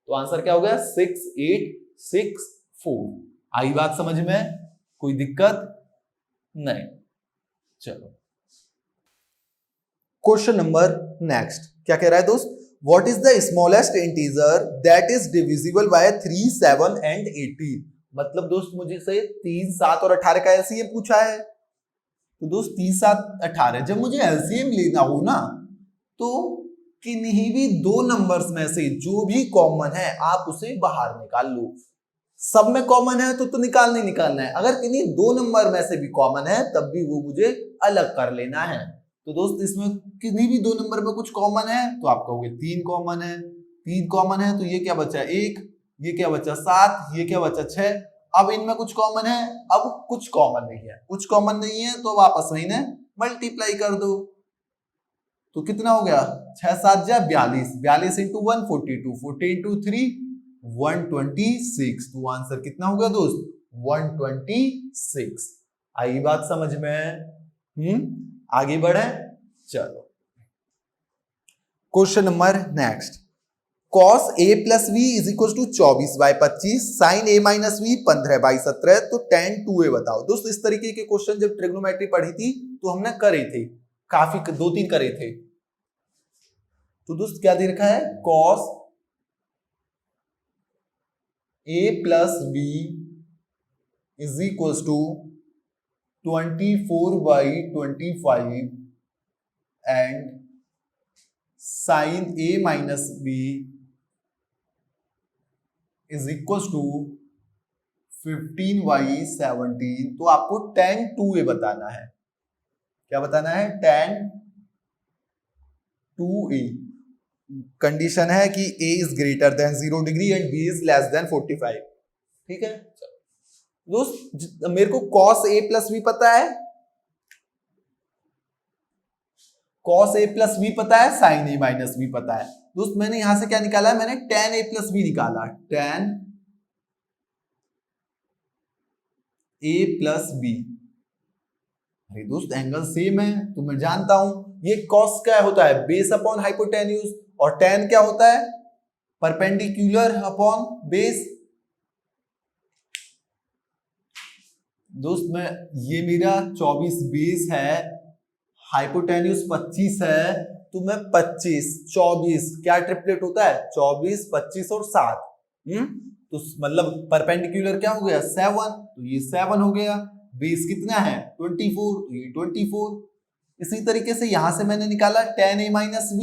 तो आंसर क्या हो गया 6864। आई बात समझ में? कोई दिक्कत नहीं। चलो क्वेश्चन नंबर नेक्स्ट क्या कह रहा है दोस्त, what is the smallest integer that is divisible by 3 7 and 18। मतलब दोस्त मुझे से 3 7 और 18 का एलसीएम पूछा है, तो दोस्त 3 7 18 जब मुझे एलसीएम लेना हो ना, तो किन्हीं भी दो नंबर्स में से जो भी कॉमन है आप उसे बाहर निकाल लो। सब में कॉमन है तो निकालना ही निकालना है, अगर किन्हीं दो नंबर में से भी कॉमन है तब भी वो मुझे अलग कर लेना है। तो दोस्त इसमें किन्हीं भी दो नंबर में कुछ कॉमन है तो आप कहोगे 3 कॉमन है, 3 कॉमन है तो ये क्या बचा 1, ये क्या बचा 7, ये क्या बचा 6। अब इनमें कुछ कॉमन है, अब कुछ कॉमन नहीं है, कुछ कॉमन नहीं है तो अब आपस में इन्हें मल्टीप्लाई कर दो, तो कितना हो गया 6 7 जा 42, 42 इंटू 1 42, 40 इंटू 3 126। तो आंसर कितना हो गया दोस्त 126। आई बात समझ में? आगे बढ़े, चलो question number next, cos a plus b is equal to 24/25, sin a minus b 15/17, तो tan 2a बताओ। दोस्त इस तरीके के क्वेश्चन जब ट्रिग्नोमेट्री पढ़ी थी तो हमने करे थे, काफी 2-3 करे थे। तो दोस्त क्या दे रखा है cos a plus b is equal to 24/25 and sin a minus b is equal to 15/17। तो आपको tan 2a बताना है। क्या बताना है? tan 2a। कंडीशन है कि a is greater than 0 degree and b is less than 45। ठीक है दोस्त, मेरे को cos a प्लस v पता है, cos a प्लस v पता है, sin a माइनस v पता है। दोस्त मैंने यहां से क्या निकाला है, मैंने tan a प्लस v निकाला, tan a प्लस b। अरे दोस्त एंगल सेम है तो मैं जानता हूं ये cos क्या होता है बेस अपॉन हाइपोटेन्यूज, और tan क्या होता है परपेंडिकुलर अपॉन बेस। दोस्त मैं ये मेरा 24 बेस है, हाइपोटेन्यूज 25 है, तो मैं 25 24 क्या ट्रिपलेट होता है 24 25 और 7, तो मतलब परपेंडिकुलर क्या हो गया 7, तो ये 7 हो गया। बेस कितना है 24, तो ये 24। इसी तरीके से यहां से मैंने निकाला tan a माइनस b।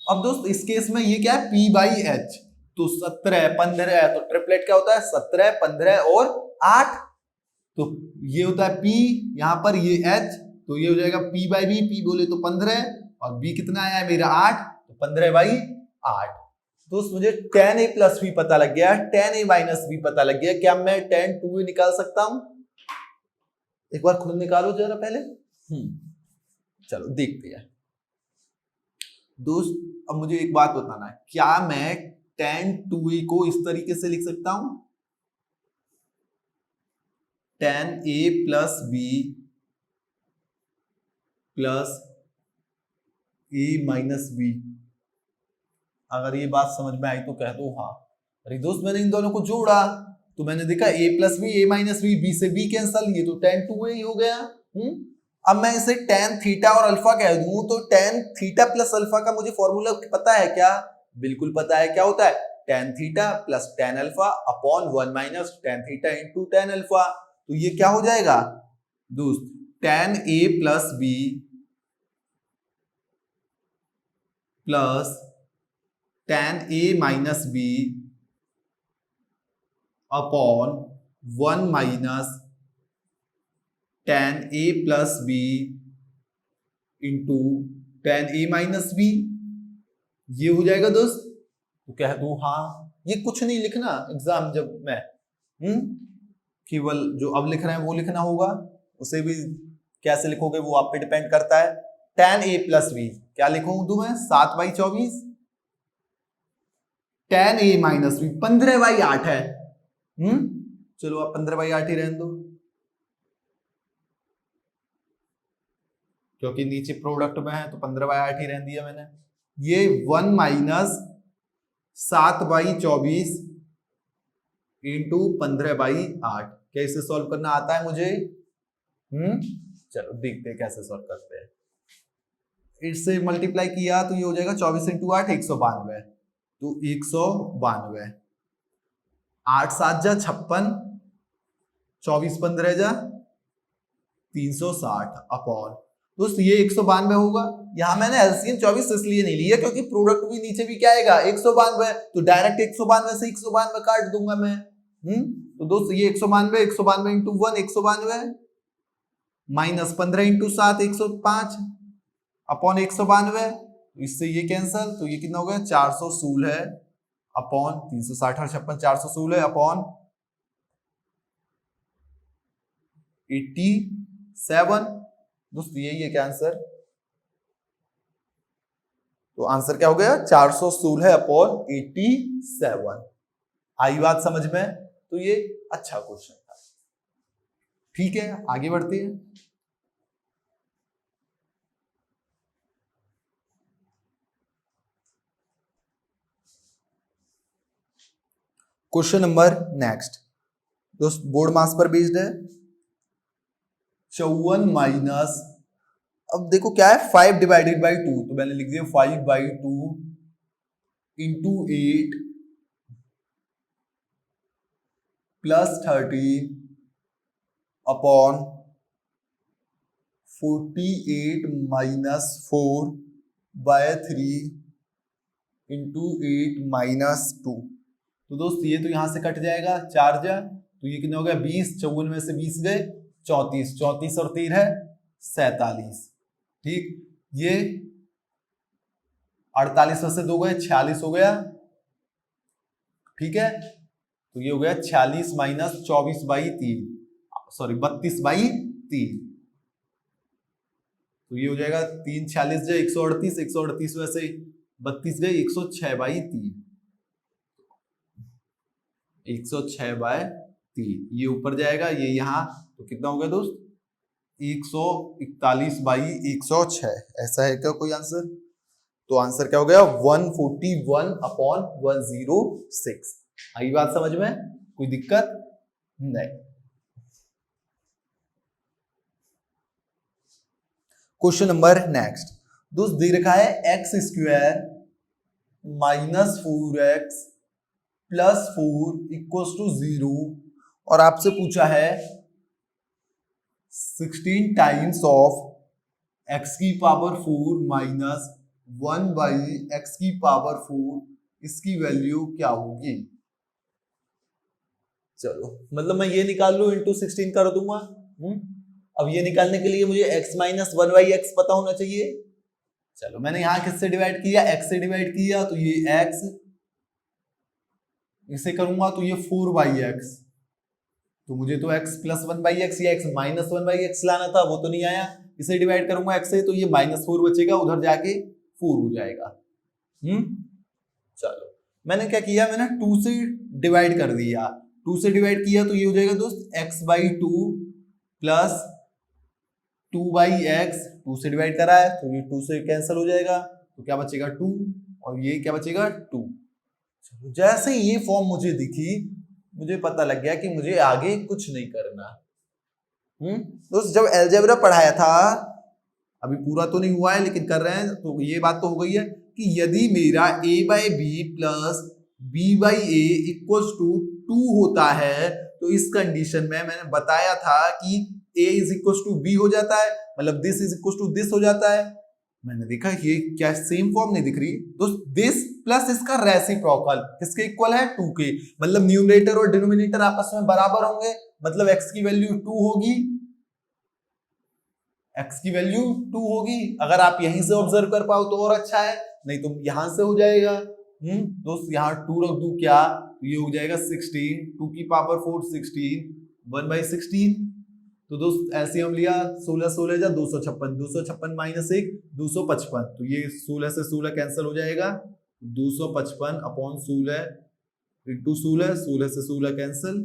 अब दोस्त इस केस में ये क्या है p/h, तो 17 15, तो ट्रिपलेट क्या होता है 17 15 और 8, तो ये होता है p, यहां पर ये h, तो ये हो जाएगा p/b, p बोले तो 15 और b कितना आया है मेरा 8, तो 15/8। तो मुझे tan a प्लस b पता लग गया, tan a माइनस b पता लग गया, क्या मैं tan 2a निकाल सकता हूं? एक बार खुद निकालो जरा पहले। चलो देखते हैं दोस्त। अब मुझे एक बात बताना है, क्या मैं tan 2a को इस तरीके से लिख सकता हूं, tan a plus b plus a minus b? अगर ये बात समझ में आई तो कह दो हाँ। अरे दोस्त मैंने इन दोनों को जोड़ा तो मैंने देखा a plus b, a minus b, b से b कैंसल, ये तो tan 2a ही हो गया। अब मैं इसे tan थीटा और अल्फा कह दूं तो tan थीटा प्लस अल्फा का मुझे फॉर्मूला पता है क्या? बिल्कुल पता है। क्या होता है? tan theta plus tan alpha upon 1 minus tan theta into tan alpha. तो ये क्या हो जाएगा दोस्त? tan a plus b plus tan a minus b upon 1 minus tan a plus b into tan a minus b, ये हो जाएगा दोस्त। तो कह दो हाँ। ये कुछ नहीं लिखना एग्जाम जब मैं केवल जो अब लिख रहे हैं वो लिखना होगा, उसे भी कैसे लिखोगे वो आप पे डिपेंड करता है। tan a प्लस b क्या लिखूं मैं? 7/24। tan a माइनस b 15/8 है। चलो आप 15/8 ही रहने दो, क्योंकि नीचे प्रोडक्ट में है तो 15/8 ही रहने दिया मैंने। ये 1 माइनस 7/24 इंटू 15/8। क्या इसे सॉल्व करना आता है मुझे? चलो देखते हैं कैसे सॉल्व करते हैं। इससे मल्टीप्लाई किया तो ये हो जाएगा 24 इंटू 8 192। तो 192, 8 7 जा 56, 24 15 जा 360 अपॉन दोस्त ये 192 होगा। यहां मैंने एलसीएम 24 इसलिए नहीं लिया क्योंकि प्रोडक्ट भी नीचे भी क्या आएगा 192, तो डायरेक्ट 192 से 192 काट दूंगा मैं। तो दोस्त ये 192, 192 इंटू 1 192 माइनस 15 इंटू 7 105 अपॉन 192, इससे ये कैंसल, तो ये कितना हो गया 416 अपॉन 360 और 56 416 अपॉन 87। दोस्तों यही है क्या आंसर? तो आंसर क्या हो गया 416 अपॉन 87। आई बात समझ में? तो ये अच्छा क्वेश्चन था। ठीक है आगे बढ़ते हैं। क्वेश्चन नंबर नेक्स्ट दोस्त बोर्ड मास पर बेस्ड है। 54 माइनस, अब देखो क्या है 5 डिवाइडेड बाई 2, तो मैंने लिख दिया 5/2 into 8 plus 13 upon 48 minus 4/3 into 8 minus 2। तो दोस्त ये तो यहां से कट जाएगा 4 जा, तो ये कितना हो गया 20, 54 में से 20 गए 34, 34 और 13 47। ठीक, ये 48 में से 2 गए 46 हो गया। ठीक है, तो ये हो गया 46 माइनस 24/3, सॉरी 32/3। तो ये हो जाएगा 3 46 जो 138, 138 में से 32 गए 106/3, 106/3 ये ऊपर जाएगा, ये यहाँ, तो कितना हो गया दोस्त 141/106। ऐसा है क्या कोई आंसर? तो आंसर क्या हो गया 141 अपॉन 106। आई बात समझ में? कोई दिक्कत नहीं। क्वेश्चन नंबर नेक्स्ट दोस्त दे रखा है x² minus 4x plus 4 equals to 0 और आपसे पूछा है 16 टाइम्स ऑफ x की पावर 4 माइनस 1/x की पावर 4, इसकी वैल्यू क्या होगी? चलो मतलब मैं ये निकाल लूं इंटू 16 कर दूंगा। अब ये निकालने के लिए मुझे x माइनस 1/x पता होना चाहिए। चलो मैंने यहां किससे डिवाइड किया? x से डिवाइड किया, तो ये x इसे करूंगा तो ये 4/x, तो मुझे तो x + 1/x या x - 1/x लाना था, वो तो नहीं आया। इसे डिवाइड करूंगा x से तो ये -4 बचेगा, उधर जाके 4 हो जाएगा। चलो मैंने क्या किया, मैंने 2 से डिवाइड कर दिया। 2 से डिवाइड किया तो ये हो जाएगा दोस्त x/2 प्लस 2/x, 2 से डिवाइड करा है तो ये 2 से कैंसिल हो जाएगा, तो क्या बचेगा 2, और ये क्या बचेगा 2। जैसे ये फॉर्म मुझे दिखी, मुझे पता लग गया कि मुझे आगे कुछ नहीं करना। दोस्त जब अलजेब्रा पढ़ाया था, अभी पूरा तो नहीं हुआ है लेकिन कर रहे हैं, तो ये बात तो हो गई है कि यदि मेरा a/b plus b/a equals to 2 होता है, तो इस कंडीशन में मैंने बताया था कि a is equals to b हो जाता है, मतलब this is equals to this हो जाता है। मैंने देखा ये क्या सेम फॉर्म नहीं दिख रही, तो दिस प्लस इसका रेसिप्रोकल किसके इक्वल है 2 के, मतलब न्यूमरेटर और डिनोमिनेटर आपस में बराबर होंगे, मतलब x की वैल्यू 2 होगी, x की वैल्यू 2 होगी। अगर आप यहीं से ऑब्जर्व कर पाओ तो और अच्छा है, नहीं तो यहां से हो जाएगा। दोस्त यहाँ 2 रख दूं क्या, तो ये हो जाएगा 16, 2 की पावर 4 16, 1/16। तो दोस्त एलसीएम लिया, 16 16 जा 256, 256 माइनस 1 255, तो ये 16 से 16 कैंसिल हो जाएगा, 255 अपॉन 16 इंटू 16, 16 से 16 कैंसिल,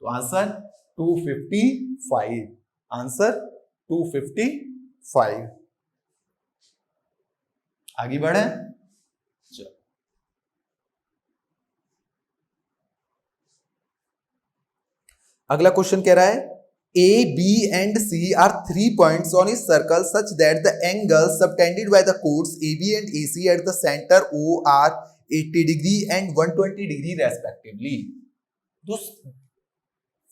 तो आंसर 255, आंसर 255। आगे बढ़े। अगला क्वेश्चन कह रहा है A, B and C are 3 points on a circle such that the angles subtended by the chords AB and AC at the center O are 80 degree and 120 degree respectively। दोस्त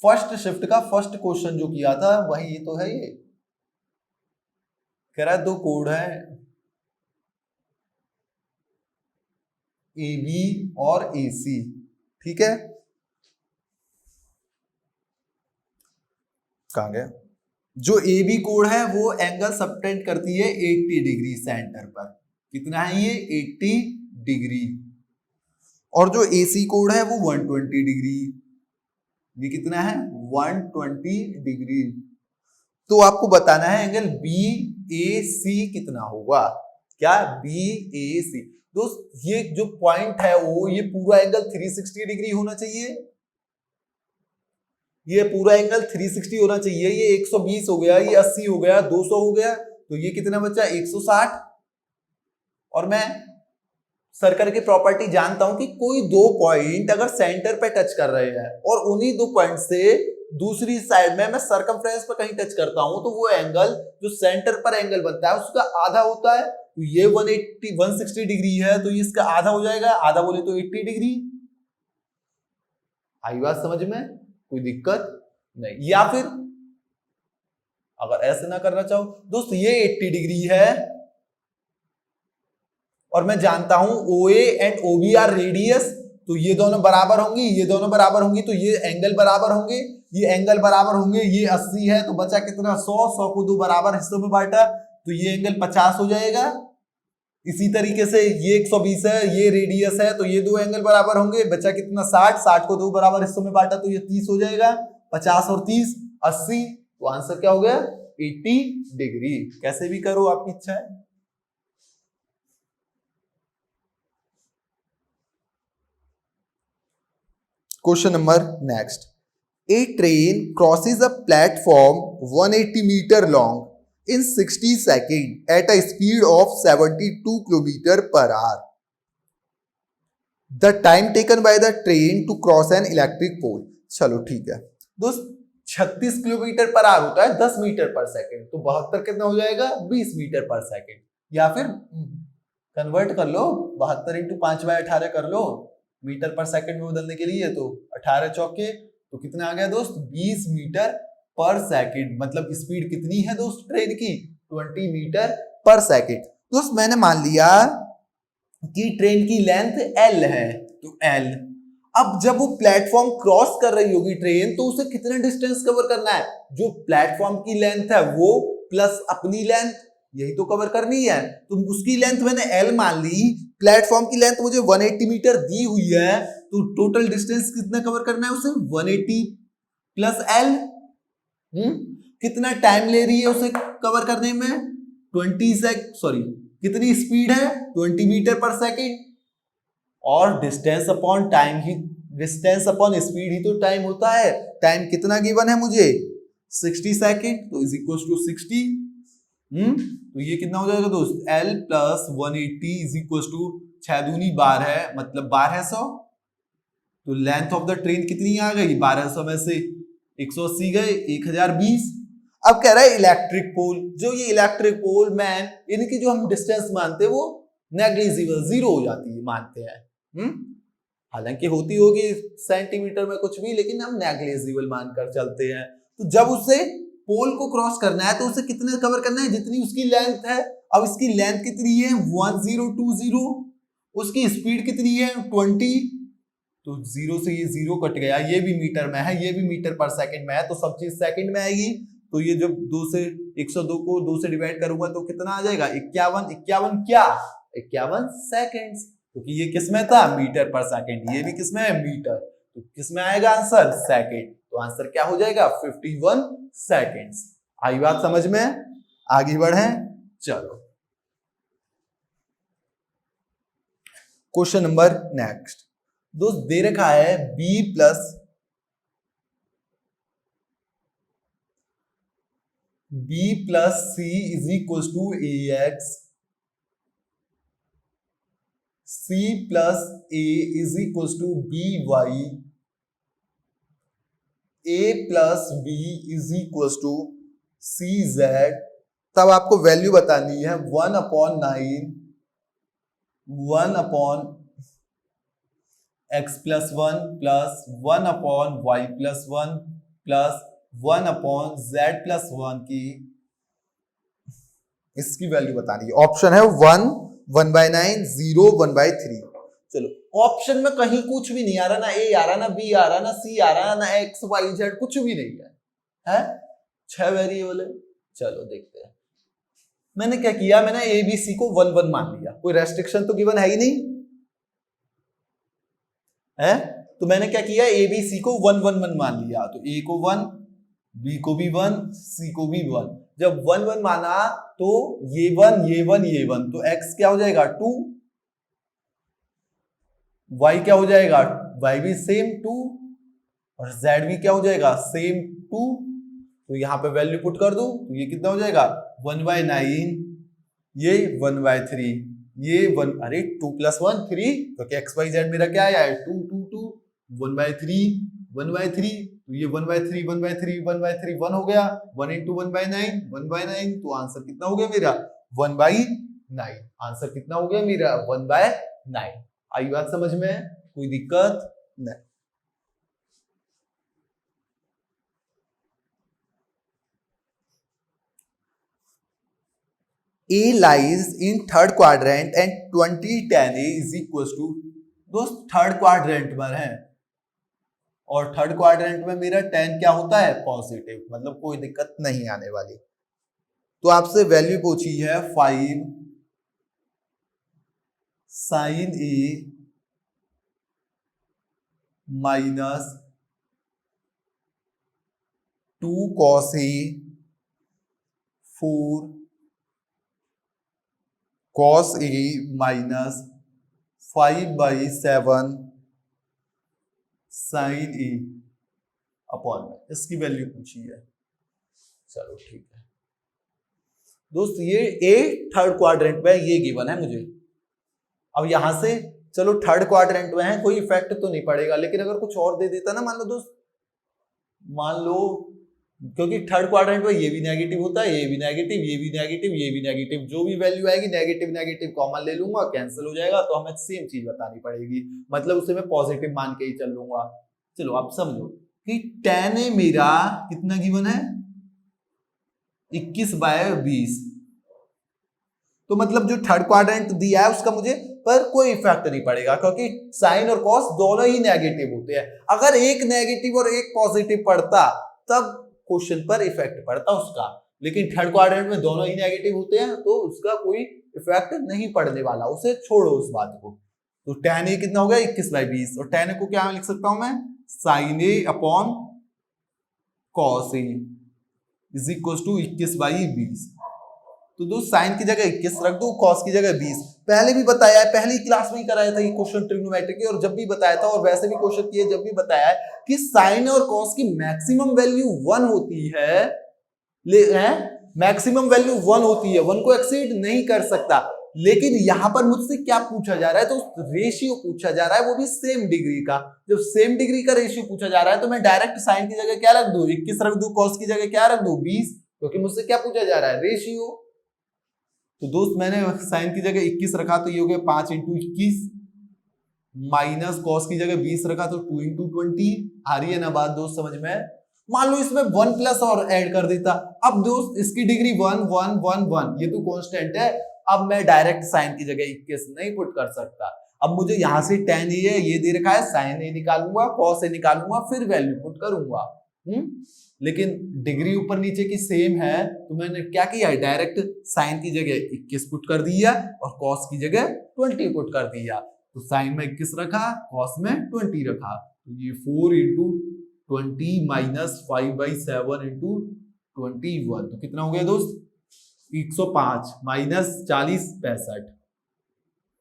फर्स्ट शिफ्ट का फर्स्ट क्वेश्चन जो किया था वही ये तो है, ये कह रहा है 2 कोड है AB और AC, ठीक है। कहां गया, जो ए बी कोड है वो एंगल सबटेंड करती है 80 डिग्री सेंटर पर, कितना है ये 80 डिग्री, और जो एसी कोड है वो 120 डिग्री, ये कितना है 120 डिग्री। तो आपको बताना है एंगल बी ए सी कितना होगा, क्या बी ए सी। दोस्त ये जो पॉइंट है वो ये पूरा एंगल 360 डिग्री होना चाहिए, ये पूरा एंगल 360 होना चाहिए, ये 120 हो गया, ये 80 हो गया, 200 हो गया, तो ये कितना बचा 160। और मैं सर्कल की प्रॉपर्टी जानता हूं कि कोई 2 पॉइंट अगर सेंटर पे टच कर रहे हैं और उन्हीं 2 पॉइंट से दूसरी साइड में मैं सर्कमफ्रेंस पर कहीं टच करता हूं, तो वो एंगल जो सेंटर पर एंगल बनता है उसका आधा होता है। तो ये 160 डिग्री है, तो ये इसका आधा हो जाएगा, आधा बोले तो 80 डिग्री। आई बात समझ में, कोई दिक्कत नहीं। या फिर अगर ऐसे ना करना चाहो दोस्त, ये 80 डिग्री है और मैं जानता हूं OA and OB are radius, तो ये दोनों बराबर होंगी, ये दोनों बराबर होंगी, तो ये एंगल बराबर होंगे, ये एंगल बराबर होंगे। ये 80 है तो बचा कितना 100, 100 को 2 बराबर हिस्सों में बांटा, तो ये एंगल 50 हो जाएगा। इसी तरीके से ये 120 है, ये रेडियस है, तो ये 2 एंगल बराबर होंगे, बचा कितना 60, 60 को 2 बराबर हिस्सों में बांटा तो ये 30 हो जाएगा, 50 और 30 80, तो आंसर क्या हो गया 80 डिग्री। कैसे भी करो, आपकी इच्छा है। Question number next, a train crosses a platform 180 metre long in 60 seconds at a speed of 72 km per hour. The time taken by the train to cross an electric pole. चलो ठीक है दोस्त, 36 किलोमीटर पर आवर होता है 10 मीटर पर सेकंड, तो 72 कितना हो जाएगा 20 मीटर पर सेकंड, या फिर कन्वर्ट कर लो 72 इंटू 5/18 कर लो मीटर पर सेकंड में बदलने के लिए, तो 18 चौके तो कितना आ गया दोस्त 20 मीटर पर सेकंड। मतलब स्पीड कितनी है दोस्त ट्रेन की 20 मीटर पर सेकंड। दोस्त मैंने मान लिया कि ट्रेन की लेंथ L है, तो L, अब जब वो प्लेटफॉर्म क्रॉस कर रही होगी ट्रेन, तो उसे कितना डिस्टेंस कवर करना है, जो प्लेटफॉर्म की लेंथ है वो प्लस अपनी लेंथ, यही तो कवर करनी है। तो उसकी लेंथ मैंने L मान ली, प्लेटफॉर्म की लेंथ मुझे 180 मीटर दी हुई है, तो टोटल डिस्टेंस कितना कवर करना है उसे 180 प्लस L। कितना टाइम ले रही है उसे कवर करने में कितनी स्पीड है 20 मीटर पर सेकेंड, और डिस्टेंस अपॉन टाइम ही, डिस्टेंस अपॉन स्पीड ही तो टाइम होता है। टाइम कितना गिवन है मुझे 60 सेकेंड, तो इज इक्वल टू 60। तो ये कितना हो जाएगा दोस्त L plus 180 is equal to 6 दूनी 12 मतलब 1200। तो लेंथ ऑफ द ट्रेन कितनी आ गई 1200 में से 180 गए 1020। अब कह रहा है इलेक्ट्रिक पोल, जो ये इलेक्ट्रिक पोल मैन इनकी जो हम डिस्टेंस मानते हैं वो नेग्लिजिबल 0 हो जाती है मानते हैं। हालांकि होती होगी सेंटीमीटर में कुछ भी, लेकिन हम नेग्लिजिबल मानकर चलते हैं। तो जब उसे पोल को क्रॉस करना है तो उसे कितने कवर करना है जितनी उसकी लेंथ है। अब इसकी लेंथ कितनी है 1020, उसकी स्पीड कितनी है 20, तो 0 से ये 0 कट गया, ये भी मीटर में है ये भी मीटर पर सेकंड में है, तो सब चीज सेकंड में आएगी। तो ये जब 2 से 102 को 2 से डिवाइड करूंगा तो कितना आ जाएगा 51 क्या 51 सेकंड्स, क्योंकि ये किसमें था मीटर पर सेकंड, ये भी किसमें है मीटर, तो किसमें आएगा आंसर सेकंड। तो आंसर क्या हो जाएगा 51 सेकंड्स। आई बात समझ में, आगे बढ़े। चलो क्वेश्चन नंबर नेक्स्ट दोस्त, दे रखा है b plus c is equal to ax, c plus a is equal to by, a plus b is equal to cz। तब आपको वैल्यू बतानी है 1/9 1/x plus 1 plus 1/y plus 1 plus 1/z plus 1 की इसकी वैल्यू बतानी है। ऑप्शन है 1 1/9 0 1/3। चलो ऑप्शन में कहीं कुछ भी नहीं आ रहा, ना ए आ रहा, ना बी आ रहा, ना सी आ रहा, ना एक्स वाई जेड, कुछ भी नहीं है 6 वेरिएबल है। चलो देखते हैं। मैंने क्या किया, मैंने ए बी सी को 1 1 मान लिया, कोई रेस्ट्रिक्शन तो गिवन है ही नहीं है। तो मैंने क्या किया ए बी सी को 1 1 1 मान लिया, तो ए को 1, बी को भी 1, सी को भी 1। जब 1 1 माना तो ये 1 ये 1 ये 1, तो x क्या हो जाएगा 2, y क्या हो जाएगा y भी सेम 2, और z भी क्या हो जाएगा सेम 2। तो यहां पे वैल्यू पुट कर दूं तो ये कितना हो जाएगा 1/9, ये 1/3, ये 1, अरे 2 + 1 3, तो x y z मेरा क्या आया है 2 2 2 1/3 1/3, तो ये 1/3 1/3 1/3 1 हो गया, 1 × 1/9 1/9, तो आंसर कितना हो गया मेरा 1/9। आंसर कितना हो गया मेरा 1/9। आई बात समझ में, कोई दिक्कत नहीं। A lies in third quadrant and 20 tan A is equals to, दोस्त थर्ड क्वाड्रेंट में है और थर्ड क्वाड्रेंट में मेरा tan क्या होता है पॉजिटिव, मतलब कोई दिक्कत नहीं आने वाली। तो आपसे वैल्यू पूछी है 5 sin A minus 2 cos A 4 cos A minus 5/7 sin A upon में, इसकी वैल्यू पूछी है। चलो ठीक है दोस्त, ये ए थर्ड क्वाड्रेंट में ये गिवन है मुझे। अब यहां से चलो थर्ड क्वाड्रेंट में है, कोई इफेक्ट तो नहीं पड़ेगा, लेकिन अगर कुछ और दे देता ना, मान लो दोस्त, मान लो क्योंकि थर्ड क्वाड्रेंट में ये भी नेगेटिव होता है, ये भी नेगेटिव, ये भी नेगेटिव, ये भी नेगेटिव, जो भी वैल्यू आएगी नेगेटिव नेगेटिव कॉमन ले लूंगा, कैंसिल हो जाएगा, तो हमें सेम चीज बतानी पड़ेगी, मतलब उसे मैं पॉजिटिव मान के ही चल लूंगा। चलो आप समझो कि tan A मेरा कितना गिवन है 21/20, तो मतलब जो थर्ड क्वाड्रेंट दिया है उसका मुझे पर कोई इफेक्ट नहीं पड़ेगा, क्योंकि साइन और कॉस दोनों ही नेगेटिव होते हैं। अगर एक नेगेटिव और एक पॉजिटिव पड़ता तब क्वेश्चन पर इफेक्ट पड़ता उसका, लेकिन थर्ड क्वाड्रेंट में दोनों ही नेगेटिव होते हैं तो उसका कोई इफेक्ट नहीं पड़ने वाला, उसे छोड़ो उस बात को। तो tan a कितना हो गया 21/20 और tan a को क्या लिख सकता हूं मैं sin a upon cos a is equal to 21/20। तो दोस्त साइन की जगह 21 रख दो, कॉस की जगह 20। पहले भी बताया है, पहली क्लास में ही कराया था ये क्वेश्चन ट्रिग्नोमेट्री की, और जब भी बताया था और वैसे भी क्वेश्चन किए जब भी बताया है कि साइन और कॉस की मैक्सिमम वैल्यू 1 होती है, मैक्सिमम वैल्यू 1 होती है, 1 को एक्सीड नहीं कर सकता। लेकिन यहां पर मुझसे क्या पूछा जा रहा है, तो रेशियो पूछा जा रहा है, वो भी सेम डिग्री का। जब सेम डिग्री का रेशियो पूछा जा रहा है तो मैं डायरेक्ट साइन की जगह क्या रख दूं 21 रख दूं, कॉस की जगह क्या रख दूं 20, क्योंकि मुझसे क्या पूछा जा रहा है रेशियो। तो दोस्त मैंने साइन की जगह 21 रखा तो ये हो गया 5 × 21 माइनस कॉस की जगह 20 रखा तो 2 × 20। आ रही है ना बात दोस्त समझ में? मान लो इसमें 1 प्लस और ऐड कर देता, अब दोस्त इसकी डिग्री 1 1 1 1, ये तो कांस्टेंट है। अब मैं डायरेक्ट साइन की जगह 21 नहीं पुट कर सकता। अब मुझे यहां से tan a है, ये दे रखा है, sin a निकालूंगा, cos a निकालूंगा, फिर वैल्यू पुट करूंगा। लेकिन डिग्री ऊपर नीचे की सेम है तो मैंने क्या किया, डायरेक्ट साइन की जगह 21 पुट कर दिया और cos की जगह 20 पुट कर दिया। तो साइन में 21 रखा, cos में 20 रखा, तो ये 4 × 20 माइनस 5/7 × 21, तो कितना हो गया दोस्त 105 माइनस 40 65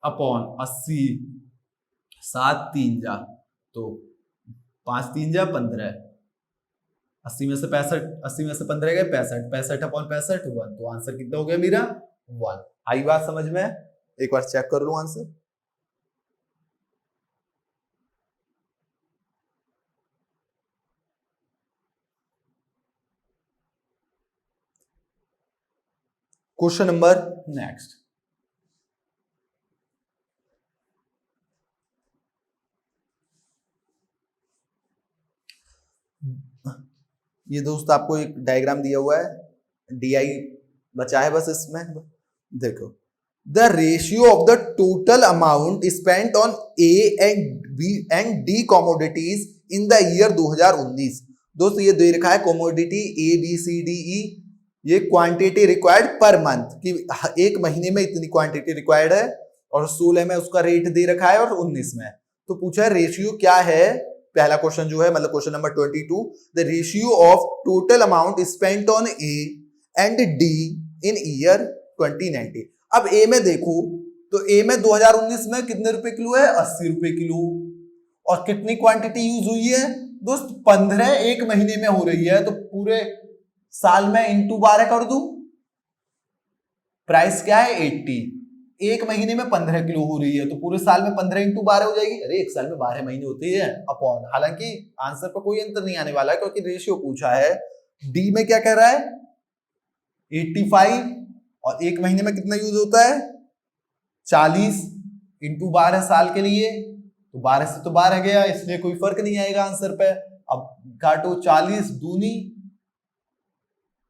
अपॉन 80 7 3 जा, तो 5 3 जा 15, 80 में से 65, 80 में से 15 गए 65, 65 अपॉन 65 1, तो आंसर कितना हो गया मेरा 1। आई बात समझ में? एक बार चेक कर लो आंसर। Question number next. ये दोस्त आपको एक डायग्राम दिया हुआ है, DI बचा है बस इसमें, देखो the ratio of the total amount spent on A and D commodities in the year 2019। दोस्त ये दे रखा है कमोडिटी ABCDE, ये क्वांटिटी रिक्वायर्ड पर मंथ कि एक महीने में इतनी क्वांटिटी रिक्वायर्ड है, और 16 में उसका रेट दे रखा है और 19 में। तो पूछा है रेशियो क्या है, पहला क्वेश्चन जो है मतलब question number 22, the ratio of total amount spent on A and D in year 2019। अब A में देखो तो A में 2019 में कितने रुपए किलो है 80 रुपए किलो, और कितनी क्वांटिटी यूज हुई है दोस्त 15 एक महीने में हो रही है, तो पूरे साल में इंटू 12 कर दूं, प्राइस क्या है 80, एक महीने में 15 किलो हो रही है तो पूरे साल में 15 × 12 हो जाएगी। अरे एक साल में 12 महीने होते हैं अपॉन, हालांकि आंसर पर कोई अंतर नहीं आने वाला है क्योंकि रेशियो पूछा है। डी में क्या कह रहा है 85, और एक महीने में कितना यूज होता है 40 × 12 साल के लिए, तो 12 से तो 12 गया, इसलिए कोई फर्क नहीं आएगा आंसर पे। अब काटो 40 दूनी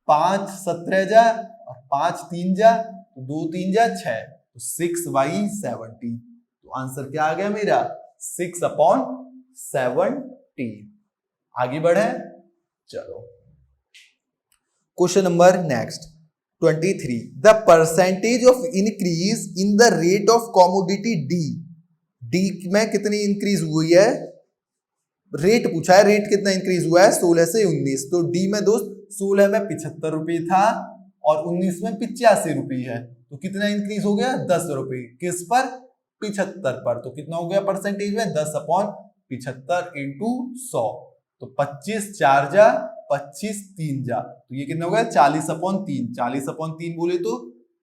5 17 जा और 5 3 जा, तो 2 3 जा 6, तो 6/70, तो आंसर क्या आ गया मेरा 6/70। आगे बढ़े, चलो question number next 23, the percentage of increase in the rate of commodity D में कितनी इंक्रीज हुई है, रेट पूछा है, रेट कितना इंक्रीज हुआ है 16 से 19, तो डी में दोस्त 16 में 75 रुपए था और 19 में 85 रुपए है, तो कितना इंक्रीज हो गया 10 रुपए, किस पर 75 पर, तो कितना हो गया परसेंटेज में 10/75 × 100, तो 25 4 जा 25 3 जा, तो ये कितना हो गया 40/3, 40/3 बोले तो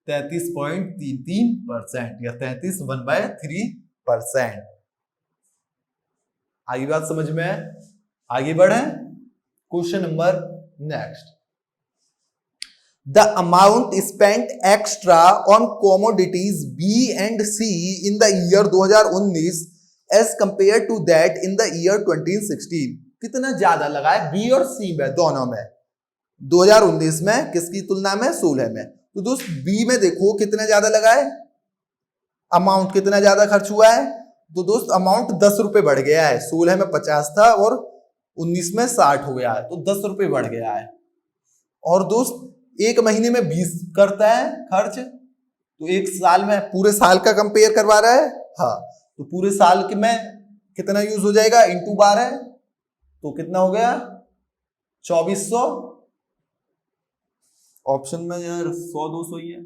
33.33% या 33 1/3%। आगे बात समझ में है? आगे बढ़े, question number next, the amount spent extra on commodities B and C in the year 2019 as compare to that in the year 2016। कितना ज्यादा लगा है B और C में, दोनों में 2019 में, किसकी तुलना में 16 में। तो दोस्त B में देखो कितना ज्यादा लगा है, अमाउंट कितना ज्यादा खर्च हुआ है, तो दोस्त अमाउंट 10 रुपए बढ़ गया है, 16 में 50 था और 19 में 60 हो गया है, तो 10 रुपए बढ़ गया है। और दोस्त एक महीने में 20 करता है खर्च, तो एक साल में पूरे साल का कंपेयर करवा रहा है। हाँ, तो पूरे साल के में कितना यूज हो जाएगा, इंटू 12, तो कितना हो गया 2400। ऑप्शन में यार 100-200 ही है,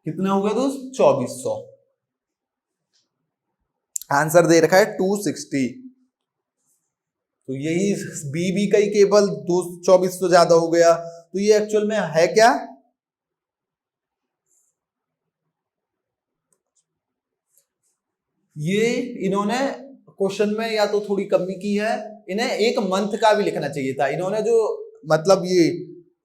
कितना हो गया दोस्त 2400। आंसर दे रखा है 260, तो यही बी का ही केवल 2400 ज्यादा हो गया। तो ये एक्चुअल में है क्या, ये इन्होंने क्वेश्चन में या तो थोड़ी कमी की है, इन्हें एक मंथ का भी लिखना चाहिए था। इन्होंने जो मतलब ये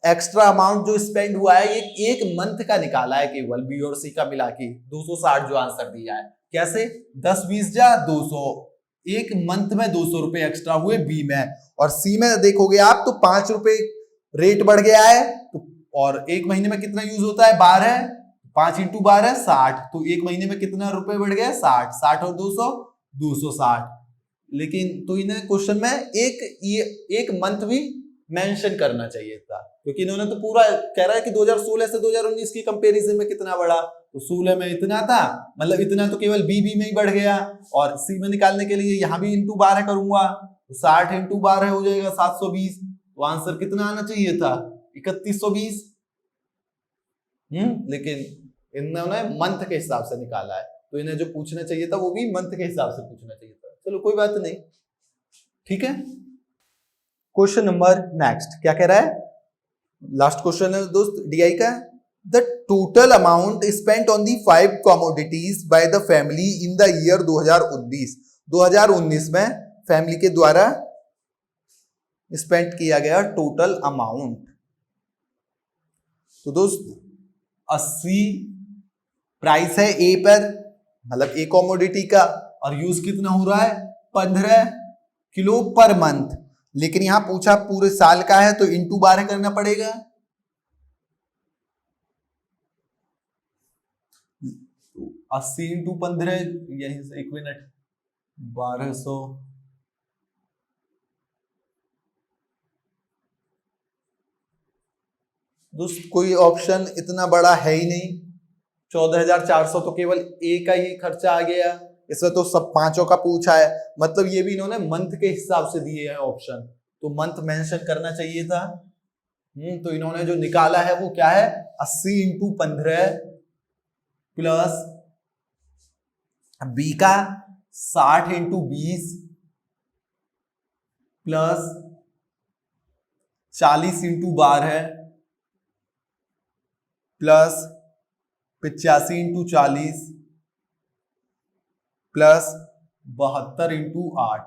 एक्स्ट्रा अमाउंट जो स्पेंड हुआ है ये एक मंथ का निकाला है, केवल बी और सी का मिला के 260 जो आंसर दिया है। कैसे, 10-20 जा 200, एक मंथ में 200 रुपए एक्स्ट्रा हुए बी में। और सी में देखोगे आप तो 5 रुपए रेट बढ़ गया है, तो और एक महीने में कितना यूज होता है 12, 5 इंटू 12 60, तो एक महीने में कितना रुपए बढ़ गया 60, 60 और 200 260। लेकिन तो इन्हें क्वेश्चन में एक मंथ भी मेंशन करना चाहिए था, क्योंकि इन्होंने तो पूरा कह रहा है कि 2016 से 2019 की कंपैरिजन में कितना बढ़ा, तो 16 में इतना था, मतलब इतना तो केवल बी में ही बढ़ गया। और सी में निकालने के लिए यहां भी इंटू 12 करूंगा, तो 60 इंटू 12 हो जाएगा 720, तो आंसर कितना आना चाहिए था 3120। लेकिन इन्होंने मंथ के हिसाब से निकाला है, तो इन्हें जो पूछना चाहिए था वो भी मंथ के हिसाब से पूछना चाहिए था। चलो कोई बात नहीं, ठीक है। क्वेश्चन नंबर नेक्स्ट क्या कह रहा है, लास्ट क्वेश्चन है दोस्त डीआई का। The total amount spent on the 5 commodities by the family in the year 2019 में फैमिली के द्वारा स्पेंड किया गया टोटल अमाउंट। तो दोस्त 80 प्राइस है ए पर, मतलब ए कमोडिटी का, और यूज कितना हो रहा है 15 किलो पर मंथ। लेकिन यहां पूछा पूरे साल का है, तो इंटू 12 करना पड़ेगा। 80 इंटू 15, यही से 1 मिनट 1200, दोस्त कोई ऑप्शन इतना बड़ा है ही नहीं, 14,400 तो केवल ए का ही खर्चा आ गया, इसमें तो सब पांचों का पूछा है, मतलब ये भी इन्होंने मंथ के हिसाब से दिए हैं ऑप्शन, तो मंथ मेंशन करना चाहिए था। तो इन्होंने जो निकाला है वो क्या है 80 इंटू 15 प्लस बी का 60 into 20 plus 40 into 12 plus 85 into 40 plus 72 into 8।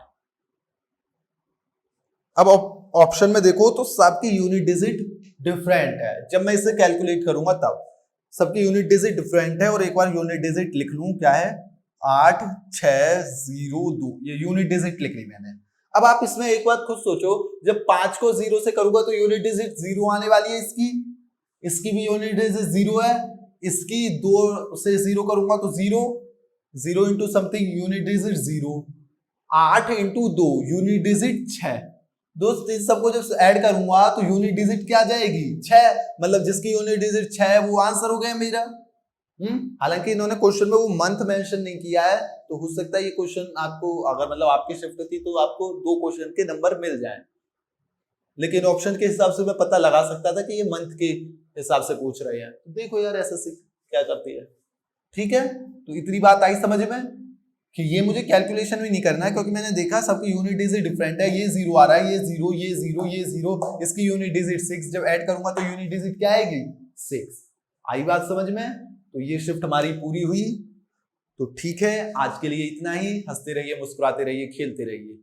अब ऑप्शन में देखो तो सबकी यूनिट डिजिट डिफरेंट है, जब मैं इसे कैलकुलेट करूंगा तब सबकी यूनिट डिजिट डिफरेंट है। और एक बार यूनिट डिजिट लिख लूं, क्या है 8602, ये यूनिट डिजिट लिख ली मैंने। अब आप इसमें एक बात खुद सोचो, जब 5 को 0 से करूंगा तो यूनिट डिजिट 0 आने वाली है, इसकी भी यूनिट डिजिट 0 है, इसकी 2 से 0 करूंगा तो 0 0 into something unit digit 0, 8 into 2 unit digit 6। दोस्त इस सबको जब ऐड करूंगा तो यूनिट डिजिट क्या जाएगी 6, मतलब जिसकी यूनिट डिजिट 6 है वो आंसर हो गया मेरा। हालांकि इन्होंने क्वेश्चन में वो मंथ मेंशन नहीं किया है, तो हो सकता है ये क्वेश्चन आपको अगर मतलब आपकी शिफ्ट थी तो आपको 2 क्वेश्चन के नंबर मिल जाए, लेकिन ऑप्शन के हिसाब से मैं पता लगा सकता था कि ये मंथ के हिसाब से पूछ रहे हैं। तो देखो यार एसएससी क्या करती है, ठीक है। तो इतनी बात आई समझ में कि ये मुझे कैलकुलेशन भी नहीं करना है, क्योंकि मैंने देखा सबकी यूनिट डिजिट डिफरेंट है, ये 0 आ रहा है, ये 0 ये 0 ये 0, इसकी यूनिट डिजिट 6, जब ऐड करूंगा तो यूनिट डिजिट क्या आएगी 6। आई बात समझ में? तो ये शिफ्ट हमारी पूरी हुई। तो ठीक है, आज के लिए इतना ही। हंसते रहिए, मुस्कुराते रहिए, खेलते रहिए।